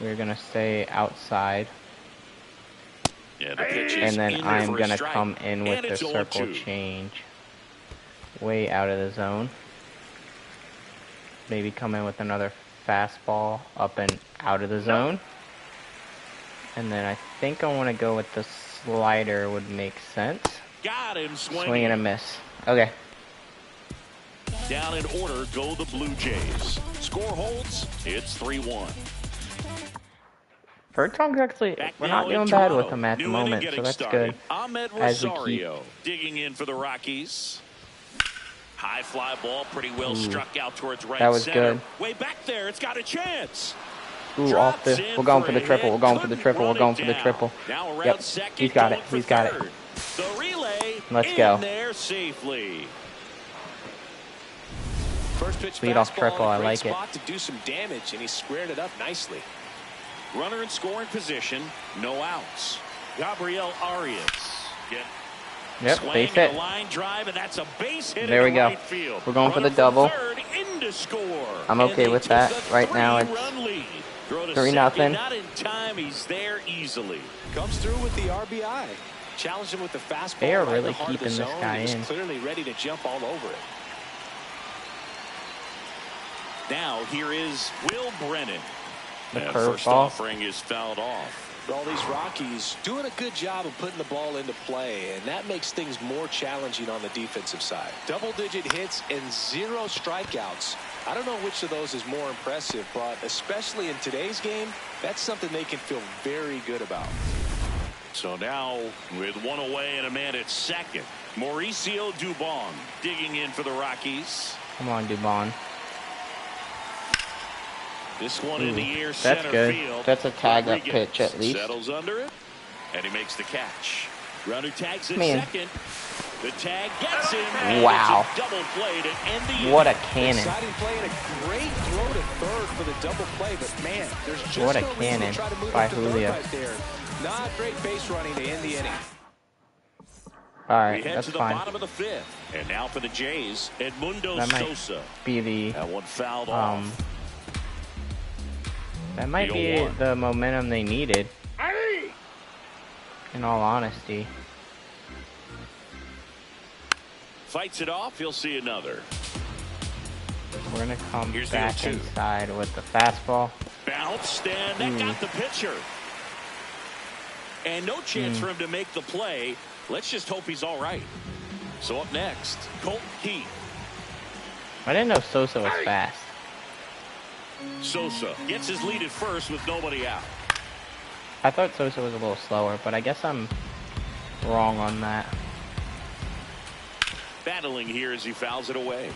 [SPEAKER 1] We're going to stay outside.
[SPEAKER 2] Yeah, the pitch
[SPEAKER 1] And
[SPEAKER 2] is
[SPEAKER 1] then
[SPEAKER 2] in there
[SPEAKER 1] I'm
[SPEAKER 2] for a
[SPEAKER 1] going to
[SPEAKER 2] strike.
[SPEAKER 1] come in with
[SPEAKER 2] And
[SPEAKER 1] the
[SPEAKER 2] it's
[SPEAKER 1] circle
[SPEAKER 2] 0-2.
[SPEAKER 1] change. Way out of the zone. Maybe come in with another fastball up and out of the zone. And then I think I want to go with the slider would make sense.
[SPEAKER 2] Got him swinging.
[SPEAKER 1] Swing and a miss. Okay.
[SPEAKER 2] Down in order go the Blue Jays. Score holds. It's 3-1.
[SPEAKER 1] Bertrand's actually,
[SPEAKER 2] Back
[SPEAKER 1] we're
[SPEAKER 2] now
[SPEAKER 1] not
[SPEAKER 2] in
[SPEAKER 1] doing bad with
[SPEAKER 2] Toronto.
[SPEAKER 1] him at the
[SPEAKER 2] New inning
[SPEAKER 1] moment, so
[SPEAKER 2] getting
[SPEAKER 1] that's
[SPEAKER 2] started.
[SPEAKER 1] good.
[SPEAKER 2] Ahmed
[SPEAKER 1] As we keep-
[SPEAKER 2] Rosario digging in for the Rockies. High fly ball, pretty well struck out towards right
[SPEAKER 1] That was
[SPEAKER 2] center.
[SPEAKER 1] good.
[SPEAKER 2] Way back there, it's got a chance.
[SPEAKER 1] Ooh,
[SPEAKER 2] Drops
[SPEAKER 1] off the,
[SPEAKER 2] in
[SPEAKER 1] we're going for the
[SPEAKER 2] a
[SPEAKER 1] triple,
[SPEAKER 2] hit.
[SPEAKER 1] we're going for the
[SPEAKER 2] Couldn't
[SPEAKER 1] triple, we're
[SPEAKER 2] run
[SPEAKER 1] going
[SPEAKER 2] it
[SPEAKER 1] for the
[SPEAKER 2] down.
[SPEAKER 1] triple.
[SPEAKER 2] Now around
[SPEAKER 1] Yep,
[SPEAKER 2] second,
[SPEAKER 1] he's got
[SPEAKER 2] going
[SPEAKER 1] it,
[SPEAKER 2] for
[SPEAKER 1] he's got it.
[SPEAKER 2] third. The relay
[SPEAKER 1] Let's
[SPEAKER 2] in
[SPEAKER 1] go.
[SPEAKER 2] there safely.
[SPEAKER 3] First pitch
[SPEAKER 1] Lead off
[SPEAKER 3] fastball
[SPEAKER 1] triple,
[SPEAKER 3] in a
[SPEAKER 1] I
[SPEAKER 3] great
[SPEAKER 1] like it.
[SPEAKER 3] spot to do some damage, and he squared it up nicely.
[SPEAKER 2] Runner in scoring position, no outs. Gabriel Arias.
[SPEAKER 1] Yep,
[SPEAKER 2] Swing
[SPEAKER 1] base
[SPEAKER 2] and
[SPEAKER 1] hit.
[SPEAKER 2] a line drive, and that's a base hit
[SPEAKER 1] There we
[SPEAKER 2] into
[SPEAKER 1] go.
[SPEAKER 2] right field.
[SPEAKER 1] We're going for
[SPEAKER 2] Runner
[SPEAKER 1] the double.
[SPEAKER 2] Third in to score.
[SPEAKER 1] I'm
[SPEAKER 2] And
[SPEAKER 1] okay
[SPEAKER 2] they
[SPEAKER 1] with
[SPEAKER 2] take
[SPEAKER 1] that.
[SPEAKER 2] the
[SPEAKER 1] Right now it's
[SPEAKER 2] 3-run lead. Throw to
[SPEAKER 1] 3-0.
[SPEAKER 2] second, not in time. He's there easily.
[SPEAKER 3] Comes through with the RBI. Challenged him with the fastball.
[SPEAKER 1] They are
[SPEAKER 3] right in
[SPEAKER 1] really
[SPEAKER 3] the heart of the
[SPEAKER 1] keeping this
[SPEAKER 3] zone.
[SPEAKER 1] guy
[SPEAKER 3] He was
[SPEAKER 1] in.
[SPEAKER 3] clearly ready to jump all over it.
[SPEAKER 2] Now here is Will Brennan.
[SPEAKER 1] The
[SPEAKER 2] And
[SPEAKER 1] curveball.
[SPEAKER 2] first offering is fouled off.
[SPEAKER 3] Well, these Rockies doing a good job of putting the ball into play, and that makes things more challenging on the defensive side. Double-digit hits and 0 strikeouts. I don't know which of those is more impressive, but especially in today's game, that's something they can feel very good about.
[SPEAKER 2] So now with one away and a man at second, Mauricio Dubon digging in for the Rockies.
[SPEAKER 1] come on, Dubon.
[SPEAKER 2] This one in the air,
[SPEAKER 1] That's
[SPEAKER 2] center
[SPEAKER 1] good.
[SPEAKER 2] field.
[SPEAKER 1] That's a tag-up
[SPEAKER 2] Rodriguez
[SPEAKER 1] pitch at least.
[SPEAKER 2] settles under it, and he makes the catch. Runner tags at
[SPEAKER 1] Man.
[SPEAKER 2] second. The tag gets him. and
[SPEAKER 1] Wow.
[SPEAKER 2] it's a double play to end the inning.
[SPEAKER 1] What a cannon.
[SPEAKER 3] Exciting play and a great throw to third for the double play, but man, there's just
[SPEAKER 1] What a
[SPEAKER 3] no reason
[SPEAKER 1] cannon
[SPEAKER 3] to try to move
[SPEAKER 1] by
[SPEAKER 3] up to third
[SPEAKER 1] Julio.
[SPEAKER 3] right there. Not great base running to end the inning.
[SPEAKER 1] All
[SPEAKER 2] We
[SPEAKER 1] right,
[SPEAKER 2] head
[SPEAKER 1] that's
[SPEAKER 2] to the
[SPEAKER 1] fine.
[SPEAKER 2] bottom of the fifth. And now for the Jays, Edmundo
[SPEAKER 1] That might
[SPEAKER 2] Sosa.
[SPEAKER 1] be the
[SPEAKER 2] That one fouled off.
[SPEAKER 1] that might be
[SPEAKER 2] 0-1.
[SPEAKER 1] the momentum they needed. In all honesty.
[SPEAKER 2] Fights it off. He'll see another.
[SPEAKER 1] We're gonna come
[SPEAKER 2] Here's
[SPEAKER 1] back
[SPEAKER 2] 0-2.
[SPEAKER 1] inside with the fastball.
[SPEAKER 2] Bounced, and that got the pitcher. And no chance for him to make the play. Let's just hope he's all right. So up next, Colt Keith.
[SPEAKER 1] I didn't know Sosa was fast.
[SPEAKER 2] Sosa gets his lead at first with nobody out.
[SPEAKER 1] I thought Sosa was a little slower, but I guess I'm wrong on that.
[SPEAKER 2] Battling here as he fouls it away.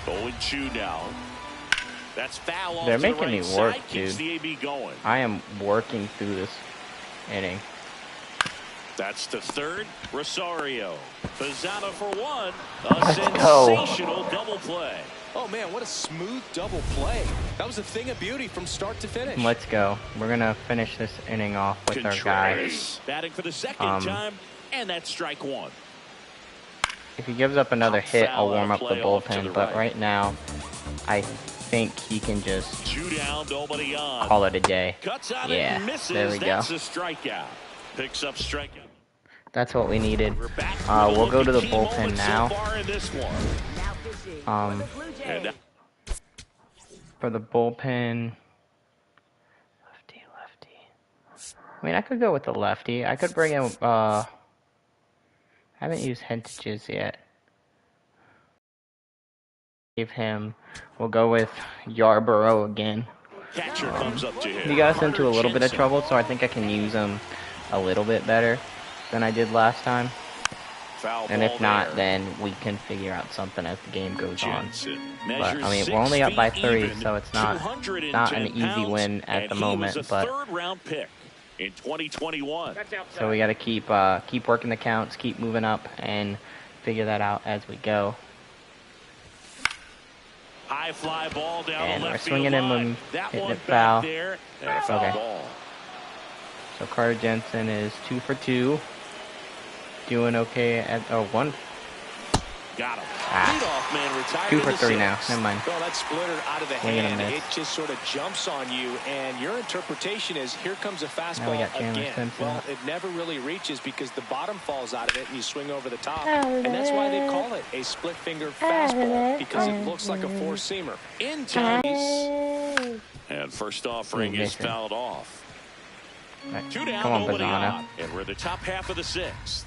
[SPEAKER 2] 0-2 now. That's foul off
[SPEAKER 1] They're
[SPEAKER 2] to the
[SPEAKER 1] making me
[SPEAKER 2] right
[SPEAKER 1] work,
[SPEAKER 2] side. Keeps
[SPEAKER 1] dude.
[SPEAKER 2] the AB going.
[SPEAKER 1] I am working through this inning.
[SPEAKER 2] That's to third. Rosario. Pizzata for one. A
[SPEAKER 1] Let's go.
[SPEAKER 2] sensational double play.
[SPEAKER 3] Oh, man, what a smooth double play. That was a thing of beauty from start to finish.
[SPEAKER 1] Let's go. We're gonna finish this inning off with our guy.
[SPEAKER 2] Contreras batting for the second time, and that's strike one.
[SPEAKER 1] If he gives up another hit, I'll
[SPEAKER 2] Foul
[SPEAKER 1] warm
[SPEAKER 2] on
[SPEAKER 1] up
[SPEAKER 2] a
[SPEAKER 1] the
[SPEAKER 2] play off to
[SPEAKER 1] bullpen.
[SPEAKER 2] the
[SPEAKER 1] But
[SPEAKER 2] right.
[SPEAKER 1] right now, I think he can just
[SPEAKER 2] 2 down, nobody on.
[SPEAKER 1] call it a day.
[SPEAKER 2] Cuts out
[SPEAKER 1] Yeah,
[SPEAKER 2] and misses.
[SPEAKER 1] there we go.
[SPEAKER 2] That's a strikeout. Picks up strikeout.
[SPEAKER 1] That's what we needed.
[SPEAKER 2] We're back.
[SPEAKER 1] We'll go to the
[SPEAKER 2] Key
[SPEAKER 1] bullpen
[SPEAKER 2] moment
[SPEAKER 1] now.
[SPEAKER 2] So far in this one. And now-
[SPEAKER 1] For the bullpen, lefty. I mean, I could go with the lefty. I could bring in, I haven't used Hentages yet. Give him, we'll go with Yarborough again.
[SPEAKER 2] Catcher comes up to him.
[SPEAKER 1] He got us into a little bit of
[SPEAKER 2] Jensen.
[SPEAKER 1] trouble, so I think I can use him a little bit better than I did last time.
[SPEAKER 2] Foul
[SPEAKER 1] And
[SPEAKER 2] ball
[SPEAKER 1] if not,
[SPEAKER 2] there.
[SPEAKER 1] then we can figure out something as the game goes on.
[SPEAKER 2] Jensen
[SPEAKER 1] But,
[SPEAKER 2] measures
[SPEAKER 1] I mean,
[SPEAKER 2] 6
[SPEAKER 1] we're only up by
[SPEAKER 2] feet
[SPEAKER 1] 3,
[SPEAKER 2] even,
[SPEAKER 1] so it's not
[SPEAKER 2] 210
[SPEAKER 1] an easy
[SPEAKER 2] pounds,
[SPEAKER 1] win at
[SPEAKER 2] and
[SPEAKER 1] the
[SPEAKER 2] he
[SPEAKER 1] moment,
[SPEAKER 2] was a
[SPEAKER 1] but
[SPEAKER 2] third-round pick in 2021.
[SPEAKER 4] That's outside.
[SPEAKER 1] so we got to keep working the counts, keep moving up, and figure that out as we go.
[SPEAKER 2] High fly ball down
[SPEAKER 1] And
[SPEAKER 2] the
[SPEAKER 1] we're
[SPEAKER 2] left
[SPEAKER 1] swinging
[SPEAKER 2] field
[SPEAKER 1] in
[SPEAKER 2] line.
[SPEAKER 1] when
[SPEAKER 2] That
[SPEAKER 1] hitting
[SPEAKER 2] one
[SPEAKER 1] it foul.
[SPEAKER 2] back there, and a foul
[SPEAKER 1] Okay.
[SPEAKER 2] ball.
[SPEAKER 1] So Carter Jensen is 2 for 2, doing okay at one.
[SPEAKER 2] Got him.
[SPEAKER 3] Leadoff man retired
[SPEAKER 1] 2
[SPEAKER 3] in
[SPEAKER 1] for
[SPEAKER 3] the
[SPEAKER 1] 3 now.
[SPEAKER 3] sixth.
[SPEAKER 1] Never mind.
[SPEAKER 3] Well, that splitter out of the
[SPEAKER 1] Swing and a
[SPEAKER 3] hand.
[SPEAKER 1] miss.
[SPEAKER 3] It just sort of jumps on you, and your interpretation is here comes a fastball
[SPEAKER 1] we got Chandler
[SPEAKER 3] again.
[SPEAKER 1] Simpson
[SPEAKER 3] Well,
[SPEAKER 1] up.
[SPEAKER 3] it never really reaches because the bottom falls out of it, and you swing over the top. And that's why they call it a split finger fastball, because it looks like a four-seamer.
[SPEAKER 2] In time. And first offering is
[SPEAKER 1] missing.
[SPEAKER 2] fouled off.
[SPEAKER 1] Right.
[SPEAKER 2] 2 down,
[SPEAKER 1] Come on,
[SPEAKER 2] nobody
[SPEAKER 1] Pizzana.
[SPEAKER 2] on. And we're in the top half of the 6th.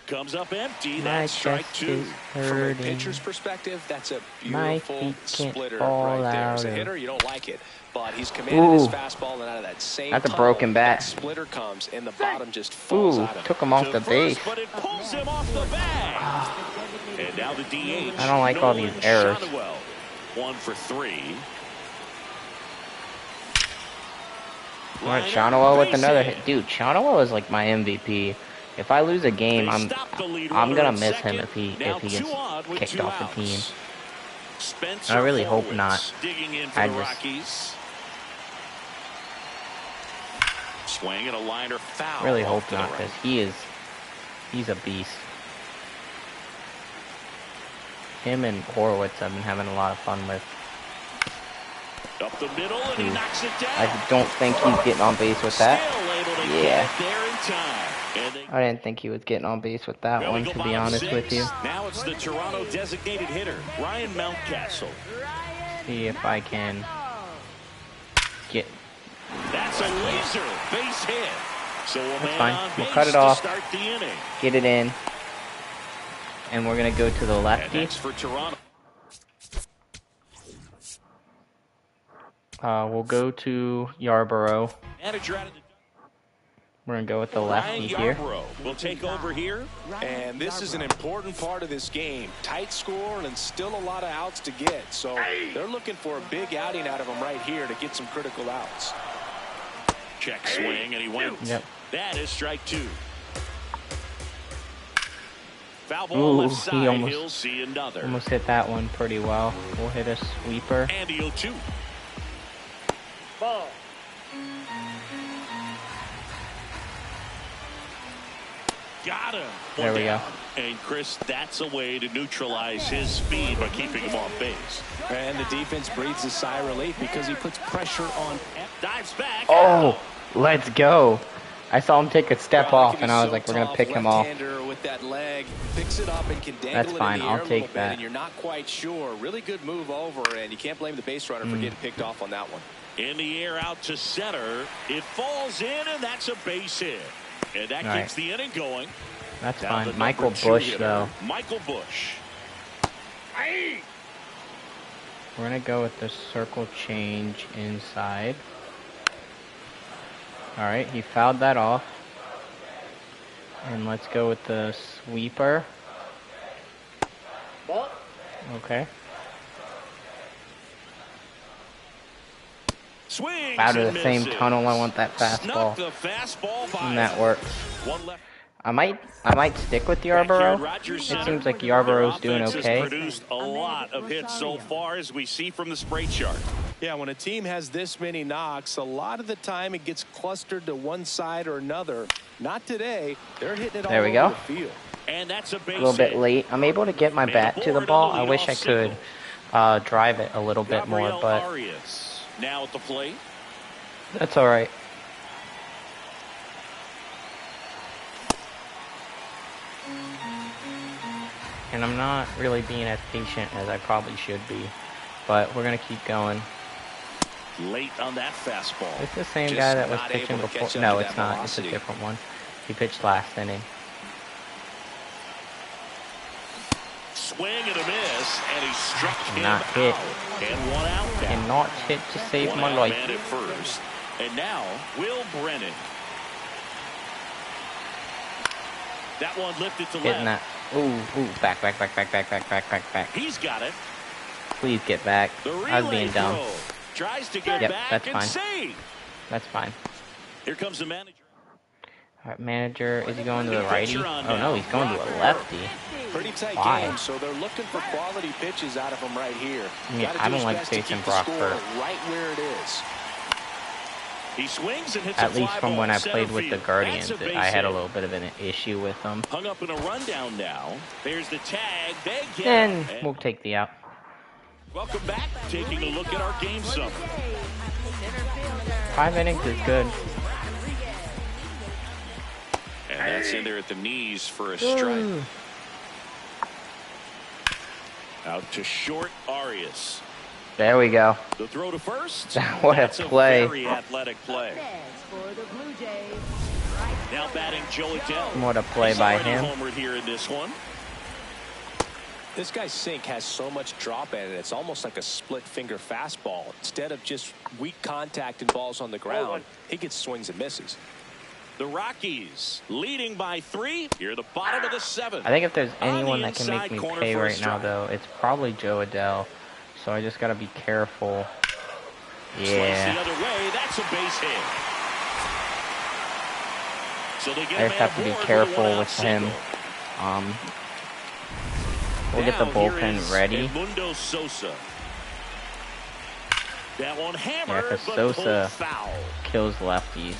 [SPEAKER 2] Comes up empty.
[SPEAKER 1] My
[SPEAKER 2] That's strike
[SPEAKER 1] chest
[SPEAKER 2] 2.
[SPEAKER 1] is
[SPEAKER 3] From a
[SPEAKER 1] hurting.
[SPEAKER 3] pitcher's perspective, that's a
[SPEAKER 1] My
[SPEAKER 3] beautiful
[SPEAKER 1] feet can't
[SPEAKER 3] splitter
[SPEAKER 1] fall
[SPEAKER 3] right there. As a
[SPEAKER 1] out of-
[SPEAKER 3] hitter, you don't like it, but he's commanded his
[SPEAKER 1] Ooh.
[SPEAKER 3] fastball, and out of that same
[SPEAKER 1] That's a
[SPEAKER 3] tunnel,
[SPEAKER 1] broken bat.
[SPEAKER 3] that splitter comes, and the bottom just falls
[SPEAKER 1] Ooh,
[SPEAKER 3] out of it.
[SPEAKER 1] took him off
[SPEAKER 2] To
[SPEAKER 1] the
[SPEAKER 2] first,
[SPEAKER 1] base.
[SPEAKER 2] but it pulls him off the bag. And now the DH.
[SPEAKER 1] I don't like all these
[SPEAKER 2] Nolan
[SPEAKER 1] errors.
[SPEAKER 2] Shotwell. 1 for 3.
[SPEAKER 1] All right,
[SPEAKER 2] Liner,
[SPEAKER 1] Shotwell with
[SPEAKER 2] base
[SPEAKER 1] another
[SPEAKER 2] hit.
[SPEAKER 1] hit. Dude, Shotwell is like my MVP. If I lose a game,
[SPEAKER 2] They
[SPEAKER 1] I'm
[SPEAKER 2] stop the lead
[SPEAKER 1] gonna
[SPEAKER 2] runner at
[SPEAKER 1] miss him
[SPEAKER 2] second.
[SPEAKER 1] if he
[SPEAKER 2] Now
[SPEAKER 1] gets
[SPEAKER 2] 2 on with
[SPEAKER 1] kicked
[SPEAKER 2] 2
[SPEAKER 1] off the
[SPEAKER 2] outs.
[SPEAKER 1] team.
[SPEAKER 2] Spencer
[SPEAKER 1] I really hope
[SPEAKER 2] Horwitz
[SPEAKER 1] not.
[SPEAKER 2] Digging in for
[SPEAKER 1] I
[SPEAKER 2] the
[SPEAKER 1] just-
[SPEAKER 2] Rockies. Swing and a liner foul.
[SPEAKER 1] Really
[SPEAKER 2] off
[SPEAKER 1] hope
[SPEAKER 2] to the
[SPEAKER 1] not,
[SPEAKER 2] right.
[SPEAKER 1] because he's a beast. Him and Horowitz I've been having a lot of fun with.
[SPEAKER 2] Up the middle, and he knocks it down.
[SPEAKER 1] I don't think he's getting on base with that.
[SPEAKER 2] Still able to
[SPEAKER 1] Yeah.
[SPEAKER 2] get it there in time. And they
[SPEAKER 1] I didn't think he was getting on base with that
[SPEAKER 2] Well, we
[SPEAKER 1] one,
[SPEAKER 2] go
[SPEAKER 1] to be
[SPEAKER 2] bottom
[SPEAKER 1] honest
[SPEAKER 2] 6.
[SPEAKER 1] with you.
[SPEAKER 2] Now it's the Toronto designated hitter, Ryan Mountcastle.
[SPEAKER 1] See if I can get.
[SPEAKER 2] That's a laser base hit. So a man
[SPEAKER 1] fine.
[SPEAKER 2] on
[SPEAKER 1] We'll
[SPEAKER 2] base
[SPEAKER 1] cut it
[SPEAKER 2] to
[SPEAKER 1] off.
[SPEAKER 2] start the inning.
[SPEAKER 1] Get it in. And we're going to go to the
[SPEAKER 2] And
[SPEAKER 1] lefty.
[SPEAKER 2] next for Toronto.
[SPEAKER 1] We'll go to Yarborough.
[SPEAKER 2] Manager out of the
[SPEAKER 1] We're going to go with the
[SPEAKER 2] Ryan
[SPEAKER 1] lefty here.
[SPEAKER 2] Yarborough will take over here.
[SPEAKER 3] And this is an important part of this game. Tight score and still a lot of outs to get. So they're looking for a big outing out of him right here to get some critical outs.
[SPEAKER 2] Check swing, and he went.
[SPEAKER 1] Yep.
[SPEAKER 2] That is strike 2. Foul ball
[SPEAKER 1] Ooh,
[SPEAKER 2] left
[SPEAKER 1] he
[SPEAKER 2] side.
[SPEAKER 1] almost-
[SPEAKER 2] He'll see another.
[SPEAKER 1] Almost hit that one pretty well. We'll hit a sweeper.
[SPEAKER 2] And he'll 2.
[SPEAKER 4] Ball.
[SPEAKER 2] Got him.
[SPEAKER 1] There we go.
[SPEAKER 2] And Chris, that's a way to neutralize his speed by keeping him off base.
[SPEAKER 3] And the defense breathes a sigh of relief because he puts pressure on.
[SPEAKER 2] Dives back.
[SPEAKER 1] Oh, let's go. I saw him take a step
[SPEAKER 3] Well,
[SPEAKER 1] off, and I was like, we're going to pick him off.
[SPEAKER 3] With that leg, picks it up and can dangle
[SPEAKER 1] That's
[SPEAKER 3] it
[SPEAKER 1] fine.
[SPEAKER 3] in the air
[SPEAKER 1] I'll
[SPEAKER 3] a little
[SPEAKER 1] take
[SPEAKER 3] bit,
[SPEAKER 1] that.
[SPEAKER 3] and you're not quite sure. Really good move over, and you can't blame the base runner for getting picked off on that one.
[SPEAKER 2] In the air out to center. It falls in, and that's a base hit. And that keeps the inning going.
[SPEAKER 1] That's
[SPEAKER 2] Now
[SPEAKER 1] fine. Michael Bush, though.
[SPEAKER 2] Michael Bush.
[SPEAKER 1] We're going to go with the circle change inside. All right, he fouled that off. And let's go with the sweeper.
[SPEAKER 4] Ball.
[SPEAKER 1] Okay.
[SPEAKER 2] Swings
[SPEAKER 1] Out of
[SPEAKER 2] and
[SPEAKER 1] the same
[SPEAKER 2] misses.
[SPEAKER 1] tunnel, I want that
[SPEAKER 2] Snuck
[SPEAKER 1] fastball.
[SPEAKER 2] the fastball by
[SPEAKER 1] And that
[SPEAKER 2] him.
[SPEAKER 1] works.
[SPEAKER 2] One left.
[SPEAKER 1] I might stick with Yarborough. It seems like Yarborough's doing
[SPEAKER 2] Their offense
[SPEAKER 1] okay.
[SPEAKER 2] has produced a lot of hits so far, as we see from the spray chart.
[SPEAKER 3] Yeah, when a team has this many knocks, a lot of the time it gets clustered to one side or another. Not today. They're hitting it all
[SPEAKER 1] There we
[SPEAKER 3] over
[SPEAKER 1] go.
[SPEAKER 3] the field.
[SPEAKER 2] And that's a base
[SPEAKER 1] A little bit
[SPEAKER 2] hit.
[SPEAKER 1] late. I'm able to get my bat to the ball. I wish I could drive it a little bit more,
[SPEAKER 2] Gabriel
[SPEAKER 1] but
[SPEAKER 2] Arias now at the plate.
[SPEAKER 1] that's all right. And I'm not really being as patient as I probably should be, but we're going to keep going.
[SPEAKER 2] Late on that fastball.
[SPEAKER 1] It's the same
[SPEAKER 3] Just
[SPEAKER 1] guy that was
[SPEAKER 3] not
[SPEAKER 1] pitching
[SPEAKER 3] able to
[SPEAKER 1] before.
[SPEAKER 3] catch up
[SPEAKER 1] No,
[SPEAKER 3] to
[SPEAKER 1] it's
[SPEAKER 3] that
[SPEAKER 1] not.
[SPEAKER 3] velocity.
[SPEAKER 1] It's a different one. He pitched last inning.
[SPEAKER 2] Swing and a miss, and he struck him
[SPEAKER 1] Not hit.
[SPEAKER 2] out. And one out now.
[SPEAKER 1] Cannot hit to save
[SPEAKER 2] One
[SPEAKER 1] my
[SPEAKER 2] out
[SPEAKER 1] life.
[SPEAKER 2] man at first. And now, Will Brennan. That one lifted to
[SPEAKER 1] Hitting
[SPEAKER 2] left.
[SPEAKER 1] that. Ooh, back.
[SPEAKER 2] He's got it.
[SPEAKER 1] Please get back.
[SPEAKER 2] The
[SPEAKER 1] I was being
[SPEAKER 2] relay
[SPEAKER 1] dumb.
[SPEAKER 2] throw. Tries to get
[SPEAKER 1] Yep,
[SPEAKER 2] back
[SPEAKER 1] that's
[SPEAKER 2] and
[SPEAKER 1] fine.
[SPEAKER 2] save.
[SPEAKER 1] That's fine.
[SPEAKER 2] Here comes the manager.
[SPEAKER 1] All right, manager, is he going to the
[SPEAKER 2] The
[SPEAKER 1] righty?
[SPEAKER 2] pitcher on
[SPEAKER 1] Oh, no,
[SPEAKER 2] now.
[SPEAKER 1] he's going to a lefty.
[SPEAKER 3] Pretty tight
[SPEAKER 1] Why?
[SPEAKER 3] game, so they're looking for quality pitches out of him right here.
[SPEAKER 1] Yeah,
[SPEAKER 3] Gotta
[SPEAKER 1] I
[SPEAKER 3] do
[SPEAKER 1] don't
[SPEAKER 3] his
[SPEAKER 1] like
[SPEAKER 3] best to
[SPEAKER 1] facing
[SPEAKER 3] keep the
[SPEAKER 1] Brock
[SPEAKER 3] score
[SPEAKER 1] Burke.
[SPEAKER 3] right where it is.
[SPEAKER 2] He swings and hits
[SPEAKER 1] At
[SPEAKER 2] a
[SPEAKER 1] least
[SPEAKER 2] fly
[SPEAKER 1] from
[SPEAKER 2] ball
[SPEAKER 1] when I
[SPEAKER 2] center
[SPEAKER 1] played with the
[SPEAKER 2] field.
[SPEAKER 1] Guardians,
[SPEAKER 2] That's a base
[SPEAKER 1] I had a
[SPEAKER 2] hit.
[SPEAKER 1] little bit of an issue with them.
[SPEAKER 2] Hung up in a rundown now. There's the tag. They get
[SPEAKER 1] And
[SPEAKER 2] it.
[SPEAKER 1] we'll take the out.
[SPEAKER 2] Welcome back. Taking a look at our game summary.
[SPEAKER 1] 5 innings is good.
[SPEAKER 2] And that's in there at the knees for a strike.
[SPEAKER 1] Ooh.
[SPEAKER 2] Out to short, Arias.
[SPEAKER 1] There we go.
[SPEAKER 2] The throw to first.
[SPEAKER 1] What a
[SPEAKER 2] That's
[SPEAKER 1] play.
[SPEAKER 2] A very athletic play. Now batting Joe Adele.
[SPEAKER 1] What a play
[SPEAKER 2] He's
[SPEAKER 1] by
[SPEAKER 2] already
[SPEAKER 1] him.
[SPEAKER 2] homered here in this one.
[SPEAKER 3] This guy's sink has so much drop in it. It's almost like a split finger fastball. Instead of just weak contact and balls on the ground, he gets swings and misses.
[SPEAKER 2] The Rockies leading by 3. Here at the bottom of the 7th.
[SPEAKER 1] I think if there's
[SPEAKER 2] On the
[SPEAKER 1] anyone that can make
[SPEAKER 2] inside
[SPEAKER 1] me
[SPEAKER 2] corner
[SPEAKER 1] pay
[SPEAKER 2] for a
[SPEAKER 1] right now,
[SPEAKER 2] strike.
[SPEAKER 1] though, it's probably Joe Adele. So I just got to be careful.
[SPEAKER 2] Slice the
[SPEAKER 1] Yeah.
[SPEAKER 2] other way. That's a base hit. So they get
[SPEAKER 1] I just have to be careful with him. We'll get the bullpen ready.
[SPEAKER 2] Mundo Sosa. That one
[SPEAKER 1] Yeah,
[SPEAKER 2] hammered,
[SPEAKER 1] because
[SPEAKER 2] but
[SPEAKER 1] Sosa
[SPEAKER 2] pulled foul.
[SPEAKER 1] kills lefties.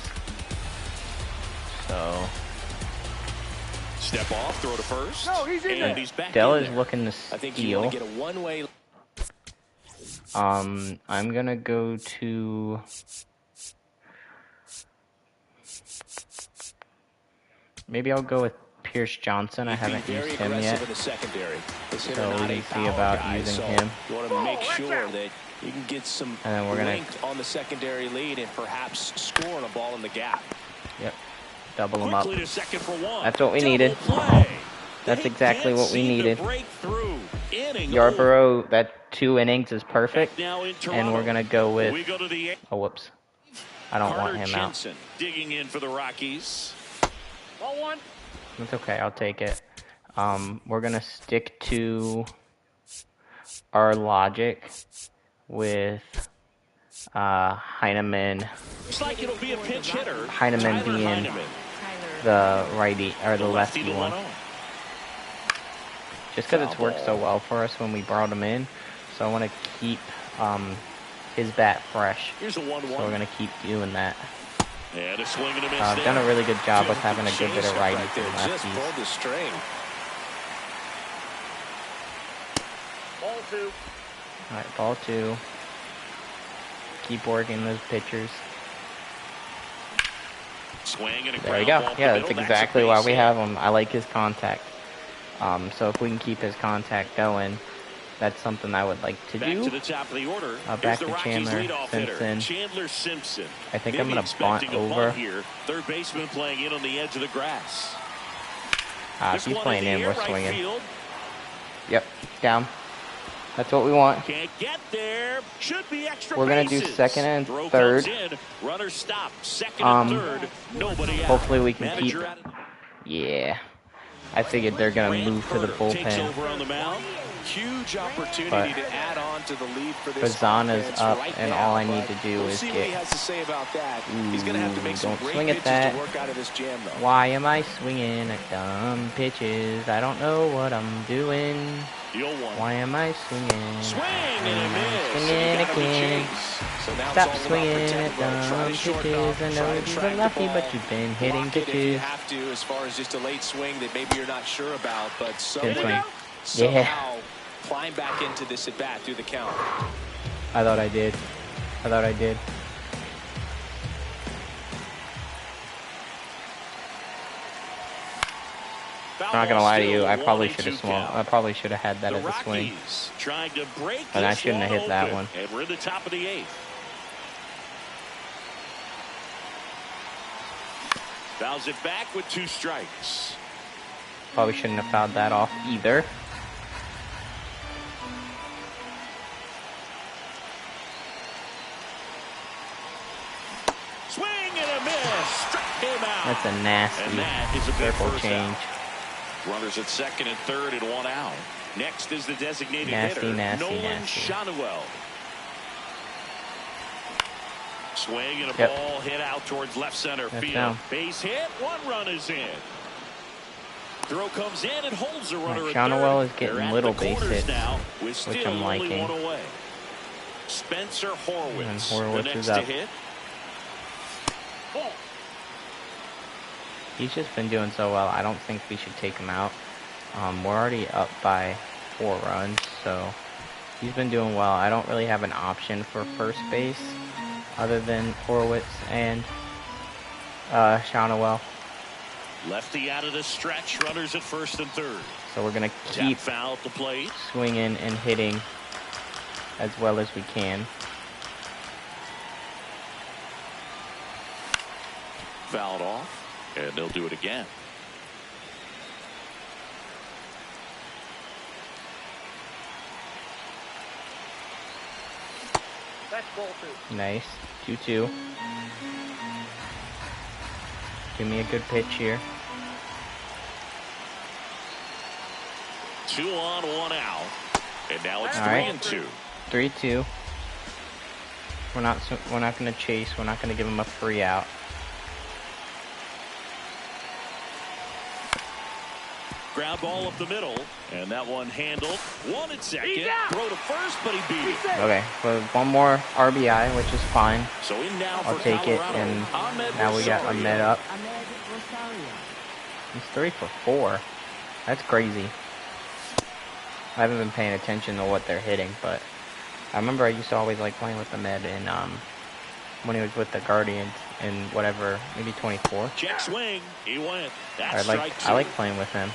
[SPEAKER 1] So
[SPEAKER 2] Step off, throw to first.
[SPEAKER 4] No, he's in
[SPEAKER 2] and
[SPEAKER 4] there.
[SPEAKER 2] he's back
[SPEAKER 1] Dell
[SPEAKER 2] in
[SPEAKER 1] is
[SPEAKER 2] there.
[SPEAKER 1] looking to
[SPEAKER 3] I think you
[SPEAKER 1] steal.
[SPEAKER 3] want to get a one-way.
[SPEAKER 1] I'm gonna go to. Maybe I'll go with Pierce Johnson. I haven't
[SPEAKER 3] Very
[SPEAKER 1] used him
[SPEAKER 3] aggressive
[SPEAKER 1] yet.
[SPEAKER 3] in the secondary. This hitter
[SPEAKER 1] So
[SPEAKER 3] not
[SPEAKER 1] we
[SPEAKER 3] a
[SPEAKER 1] can see
[SPEAKER 3] power
[SPEAKER 1] about
[SPEAKER 3] guy,
[SPEAKER 1] using
[SPEAKER 3] so
[SPEAKER 1] him.
[SPEAKER 3] You want to make sure that you can get some
[SPEAKER 1] And then we're gonna-
[SPEAKER 3] length on the secondary lead and perhaps score on a ball in the gap.
[SPEAKER 1] Yep. Double him up.
[SPEAKER 2] Quickly to second for one.
[SPEAKER 1] That's what we
[SPEAKER 2] Double
[SPEAKER 1] needed.
[SPEAKER 2] play.
[SPEAKER 1] That's
[SPEAKER 2] They
[SPEAKER 1] exactly
[SPEAKER 2] can't
[SPEAKER 1] what we
[SPEAKER 2] seem to
[SPEAKER 1] needed.
[SPEAKER 2] break through. Inning
[SPEAKER 1] Yarborough, that 2 innings is perfect.
[SPEAKER 2] now in
[SPEAKER 1] And
[SPEAKER 2] Toronto.
[SPEAKER 1] we're gonna go with.
[SPEAKER 2] We go to the
[SPEAKER 1] Oh, whoops. I don't want
[SPEAKER 2] Carter
[SPEAKER 1] him out.
[SPEAKER 2] Jensen digging in for the Rockies.
[SPEAKER 4] Ball one.
[SPEAKER 1] It's okay. I'll take it. We're gonna stick to our logic with Heineman,
[SPEAKER 2] Looks like it'll be a pinch hitter.
[SPEAKER 1] Heineman
[SPEAKER 2] Tyler
[SPEAKER 1] being
[SPEAKER 2] Heineman.
[SPEAKER 1] the righty or the lefty
[SPEAKER 2] to
[SPEAKER 1] one.
[SPEAKER 2] 1-0.
[SPEAKER 1] Just because it's worked so well for us when we brought him in, so I want to keep his bat fresh.
[SPEAKER 2] Here's a 1-1.
[SPEAKER 1] So we're gonna keep doing that.
[SPEAKER 2] And a swing and a miss
[SPEAKER 1] I've
[SPEAKER 2] there.
[SPEAKER 1] done a really good job with having a good bit of
[SPEAKER 3] Changeup
[SPEAKER 1] righties
[SPEAKER 3] right there,
[SPEAKER 1] and
[SPEAKER 3] just pulled
[SPEAKER 1] lefties.
[SPEAKER 3] the string.
[SPEAKER 4] Ball two.
[SPEAKER 1] All right, ball 2. Keep working those pitchers.
[SPEAKER 2] Swing and a
[SPEAKER 1] There we
[SPEAKER 2] ground
[SPEAKER 1] go.
[SPEAKER 2] ball up
[SPEAKER 1] Yeah,
[SPEAKER 2] the
[SPEAKER 1] that's
[SPEAKER 2] middle.
[SPEAKER 1] exactly
[SPEAKER 2] a
[SPEAKER 1] why
[SPEAKER 2] base
[SPEAKER 1] we
[SPEAKER 2] hit.
[SPEAKER 1] have him. I like his contact. So if we can keep his contact going, that's something I would like to
[SPEAKER 2] Back
[SPEAKER 1] do.
[SPEAKER 2] to the top of the order.
[SPEAKER 1] Back
[SPEAKER 2] Here's
[SPEAKER 1] to
[SPEAKER 2] the Rockies
[SPEAKER 1] Chandler
[SPEAKER 2] leadoff
[SPEAKER 1] Simpson.
[SPEAKER 2] hitter, Chandler Simpson.
[SPEAKER 1] I think
[SPEAKER 2] Maybe
[SPEAKER 1] I'm going to bunt
[SPEAKER 2] expecting a
[SPEAKER 1] over.
[SPEAKER 2] bunt here. Third baseman playing in on the edge of the grass.
[SPEAKER 1] If he's playing in, we're swinging.
[SPEAKER 2] Field.
[SPEAKER 1] Yep, down. That's what we want.
[SPEAKER 2] Can't get there. Should be extra
[SPEAKER 1] We're going to do
[SPEAKER 2] bases.
[SPEAKER 1] second and
[SPEAKER 2] Throw
[SPEAKER 1] third.
[SPEAKER 2] comes in. Runner stop. Second and third. Nobody out.
[SPEAKER 1] Hopefully we can
[SPEAKER 2] Manager
[SPEAKER 1] keep.
[SPEAKER 2] out of...
[SPEAKER 1] Yeah. I figured they're going to move to the
[SPEAKER 2] Takes
[SPEAKER 1] bullpen.
[SPEAKER 2] over on the mound.
[SPEAKER 3] Huge opportunity to add on to the lead for this
[SPEAKER 1] Bazana's
[SPEAKER 3] offense
[SPEAKER 1] up,
[SPEAKER 3] right
[SPEAKER 1] and
[SPEAKER 3] now,
[SPEAKER 1] all I need
[SPEAKER 3] but
[SPEAKER 1] to do
[SPEAKER 3] we'll
[SPEAKER 1] is
[SPEAKER 3] see
[SPEAKER 1] get...
[SPEAKER 3] what he has to say about that. He's going to have to make some
[SPEAKER 1] don't
[SPEAKER 3] great
[SPEAKER 1] swing at
[SPEAKER 3] pitches
[SPEAKER 1] that.
[SPEAKER 3] to work out of this jam, though.
[SPEAKER 1] Why am I swinging at dumb pitches? I don't know what I'm doing. Why am I swinging?
[SPEAKER 2] Swing and a miss.
[SPEAKER 1] Swinging again.
[SPEAKER 3] So now
[SPEAKER 1] Stop
[SPEAKER 3] it's all
[SPEAKER 1] swinging
[SPEAKER 3] about
[SPEAKER 1] at
[SPEAKER 3] protect mode. Try
[SPEAKER 1] dumb
[SPEAKER 3] to shorten
[SPEAKER 1] pitches.
[SPEAKER 3] up,
[SPEAKER 1] I
[SPEAKER 3] try
[SPEAKER 1] know
[SPEAKER 3] to
[SPEAKER 1] you've
[SPEAKER 3] track
[SPEAKER 1] been
[SPEAKER 3] the
[SPEAKER 1] lucky,
[SPEAKER 3] ball.
[SPEAKER 1] but you've been hitting
[SPEAKER 3] Block it if you
[SPEAKER 1] pitches.
[SPEAKER 3] have to, as far as just a late swing that maybe you're not sure about, but
[SPEAKER 1] Good swing.
[SPEAKER 3] somehow climb back into this at bat through the count.
[SPEAKER 1] I thought I did. I'm not gonna lie to you. I probably should have swung. I probably should have had that as a swing.
[SPEAKER 2] Trying to break
[SPEAKER 1] But I shouldn't have hit that one.
[SPEAKER 2] And we're in the top of the eighth. Fouls it back with 2 strikes.
[SPEAKER 1] Probably shouldn't have fouled that off either.
[SPEAKER 2] Swing and a miss. Struck him out.
[SPEAKER 1] That's a nasty
[SPEAKER 2] And that is a big
[SPEAKER 1] circle
[SPEAKER 2] first
[SPEAKER 1] change.
[SPEAKER 2] out. Runners at second and third and 1 out. Next is the designated
[SPEAKER 1] Nasty,
[SPEAKER 2] hitter,
[SPEAKER 1] nasty,
[SPEAKER 2] Nolan
[SPEAKER 1] nasty.
[SPEAKER 2] Shanuel. Swing and a
[SPEAKER 1] Yep.
[SPEAKER 2] ball hit out towards left center
[SPEAKER 1] That's
[SPEAKER 2] field.
[SPEAKER 1] down.
[SPEAKER 2] Base hit. 1 run is in. Throw comes in and holds the runner
[SPEAKER 1] Right,
[SPEAKER 2] at
[SPEAKER 1] Shanuel
[SPEAKER 2] third.
[SPEAKER 1] is getting
[SPEAKER 2] They're at
[SPEAKER 1] little
[SPEAKER 2] the
[SPEAKER 1] base
[SPEAKER 2] corners
[SPEAKER 1] hits,
[SPEAKER 2] now, with
[SPEAKER 1] which
[SPEAKER 2] still
[SPEAKER 1] I'm
[SPEAKER 2] only
[SPEAKER 1] liking.
[SPEAKER 2] 1 away. Spencer Horwitz.
[SPEAKER 1] And Horwitz
[SPEAKER 2] the next
[SPEAKER 1] is up.
[SPEAKER 2] to hit. Ball.
[SPEAKER 1] He's just been doing so well. I don't think we should take him out. We're already up by 4 runs, so he's been doing well. I don't really have an option for first base other than Horwitz and Shanuel.
[SPEAKER 2] Lefty out of the stretch. Runners at first and third.
[SPEAKER 1] So we're going to
[SPEAKER 2] Tap
[SPEAKER 1] keep
[SPEAKER 2] foul at the plate.
[SPEAKER 1] swinging and hitting as well as we can.
[SPEAKER 2] Fouled off, and they'll do it again.
[SPEAKER 4] That's ball 2.
[SPEAKER 1] Nice. 2-2. Give me a good pitch here.
[SPEAKER 2] 2 on, 1 out. And now it's
[SPEAKER 1] All
[SPEAKER 2] 3
[SPEAKER 1] right.
[SPEAKER 2] and 2.
[SPEAKER 1] 3-2. We're not going to chase. We're not going to give him a free out.
[SPEAKER 2] Ground ball up the middle, and that one handled. 1 at second. Throw to first, but he beat it.
[SPEAKER 1] Okay, so 1 more RBI, which is fine.
[SPEAKER 2] So in now
[SPEAKER 1] I'll
[SPEAKER 2] for
[SPEAKER 1] take it,
[SPEAKER 2] Colorado,
[SPEAKER 1] and
[SPEAKER 2] Ahmed
[SPEAKER 1] now we got
[SPEAKER 2] Rosario.
[SPEAKER 1] Ahmed up. He's 3 for 4. That's crazy. I haven't been paying attention to what they're hitting, but I remember I used to always like playing with Ahmed in when he was with the Guardians in whatever, maybe 24.
[SPEAKER 2] Check swing. He went. That's
[SPEAKER 1] I
[SPEAKER 2] strike 2.
[SPEAKER 1] like playing with him.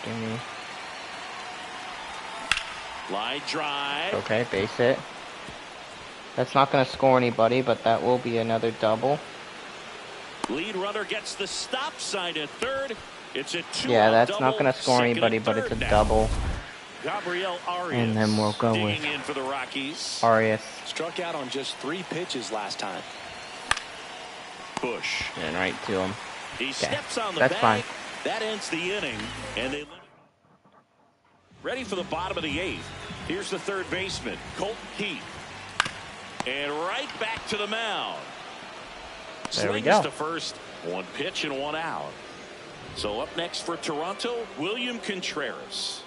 [SPEAKER 1] Give me.
[SPEAKER 2] Line drive.
[SPEAKER 1] Okay, base hit. That's not going to score anybody, but that will be another double.
[SPEAKER 2] Lead runner gets the stop sign at third. It's a 2
[SPEAKER 1] Yeah,
[SPEAKER 2] out
[SPEAKER 1] that's
[SPEAKER 2] double.
[SPEAKER 1] not going to score
[SPEAKER 2] Second
[SPEAKER 1] anybody,
[SPEAKER 2] and
[SPEAKER 1] but it's a
[SPEAKER 2] third now.
[SPEAKER 1] double.
[SPEAKER 2] Gabriel Arias.
[SPEAKER 1] And then we'll go with
[SPEAKER 2] digging in for the Rockies.
[SPEAKER 1] Arias.
[SPEAKER 3] Struck out on just 3 pitches last time.
[SPEAKER 2] Bush.
[SPEAKER 1] And right to him.
[SPEAKER 2] He steps on the
[SPEAKER 1] That's
[SPEAKER 2] bag.
[SPEAKER 1] fine.
[SPEAKER 2] That ends the inning. And they ready for the bottom of the 8th. Here's the third baseman, Colton Keith. And right back to the mound.
[SPEAKER 1] There we
[SPEAKER 2] Slings
[SPEAKER 1] go.
[SPEAKER 2] to first. 1 pitch and 1 out. So up next for Toronto, William Contreras.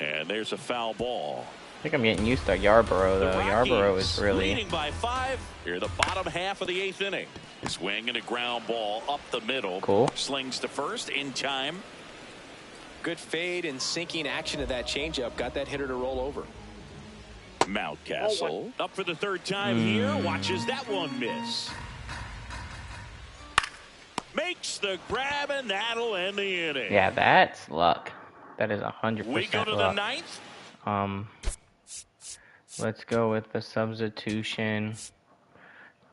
[SPEAKER 2] And there's a foul ball.
[SPEAKER 1] I think I'm getting used to Yarborough,
[SPEAKER 2] The
[SPEAKER 1] though.
[SPEAKER 2] Rockies
[SPEAKER 1] Yarborough is really...
[SPEAKER 2] leading by 5 here the bottom half of the 8th inning. Swing and a ground ball up the middle.
[SPEAKER 1] Cool.
[SPEAKER 2] Slings to first in time.
[SPEAKER 3] Good fade and sinking action of that changeup got that hitter to roll over.
[SPEAKER 2] Mountcastle up for the third time here. Watches that one miss. Makes the grab, and that'll end the inning.
[SPEAKER 1] Yeah, that's luck. That is 100%
[SPEAKER 2] We go to
[SPEAKER 1] luck.
[SPEAKER 2] the ninth.
[SPEAKER 1] Let's go with the substitution.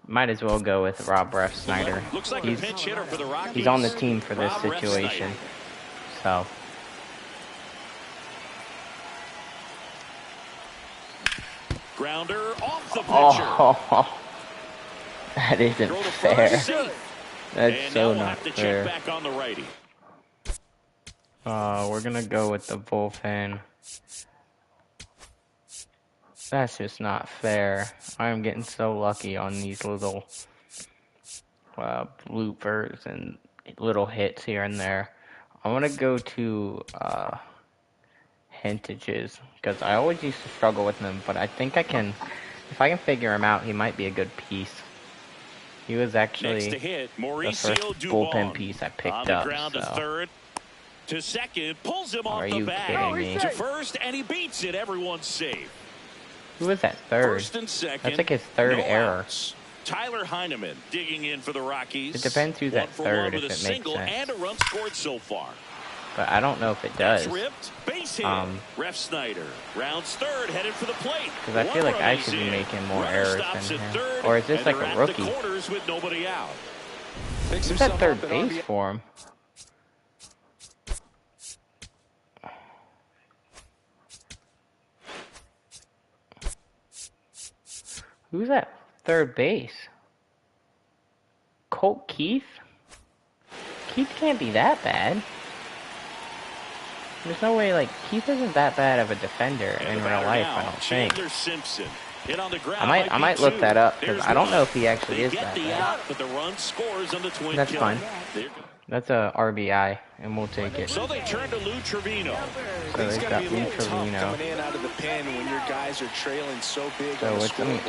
[SPEAKER 1] Might as well go with Rob Refsnyder.
[SPEAKER 2] Looks like a pinch hitter for the Rockies.
[SPEAKER 1] He's on the team for this
[SPEAKER 2] Rob
[SPEAKER 1] situation.
[SPEAKER 2] Refsnyder.
[SPEAKER 1] So.
[SPEAKER 2] Grounder off the pitcher.
[SPEAKER 1] Oh, that isn't
[SPEAKER 2] Throw to
[SPEAKER 1] fair.
[SPEAKER 2] first, safe.
[SPEAKER 1] That's
[SPEAKER 2] And
[SPEAKER 1] so
[SPEAKER 2] now we'll
[SPEAKER 1] not
[SPEAKER 2] have to
[SPEAKER 1] fair.
[SPEAKER 2] check back on the righty.
[SPEAKER 1] We're gonna go with the bullpen. That's just not fair. I'm getting so lucky on these little bloopers and little hits here and there. I want to go to Hintages because I always used to struggle with him, but I think I can. If I can figure him out, he might be a good piece. He was actually
[SPEAKER 2] Next to hit,
[SPEAKER 1] the
[SPEAKER 2] Mauricio
[SPEAKER 1] first
[SPEAKER 2] Dubon.
[SPEAKER 1] bullpen piece I picked
[SPEAKER 2] on the
[SPEAKER 1] up.
[SPEAKER 2] ground to
[SPEAKER 1] So.
[SPEAKER 2] third. To second, pulls him
[SPEAKER 1] Are
[SPEAKER 2] off the
[SPEAKER 1] you
[SPEAKER 2] bat.
[SPEAKER 1] kidding me?
[SPEAKER 2] To first, and he beats it. Everyone's safe.
[SPEAKER 1] Who was that third?
[SPEAKER 2] First and second.
[SPEAKER 1] That's like his third
[SPEAKER 2] no
[SPEAKER 1] error.
[SPEAKER 2] outs. Tyler Heineman digging in for the Rockies.
[SPEAKER 1] It depends who's at third,
[SPEAKER 2] with
[SPEAKER 1] if
[SPEAKER 2] a
[SPEAKER 1] it makes
[SPEAKER 2] single
[SPEAKER 1] sense.
[SPEAKER 2] and a run scored so far.
[SPEAKER 1] But I don't know if it does.
[SPEAKER 2] That's ripped. Base hit. Refsnyder rounds third, headed for the plate.
[SPEAKER 1] Because I feel like I should be making more errors than him. Or is this like a rookie?
[SPEAKER 2] The corners with nobody out.
[SPEAKER 1] Who's at third base for him? Who's at third base? Colt Keith? Keith can't be that bad. There's no way, like, Keith isn't that bad of a defender in real life, I don't think.
[SPEAKER 2] Simpson. Hit on the ground
[SPEAKER 1] I might look that up, because I don't know if he actually is that bad.
[SPEAKER 2] Out, but the run scores on the twin
[SPEAKER 1] That's
[SPEAKER 2] kill.
[SPEAKER 1] fine. That's a RBI, and we'll take it.
[SPEAKER 2] So they turn to Lou Trevino.
[SPEAKER 1] So they've got Lou Trevino.
[SPEAKER 3] Coming in out of the pen when your guys are trailing so big
[SPEAKER 1] So
[SPEAKER 3] on the
[SPEAKER 1] it's
[SPEAKER 3] scoreboard.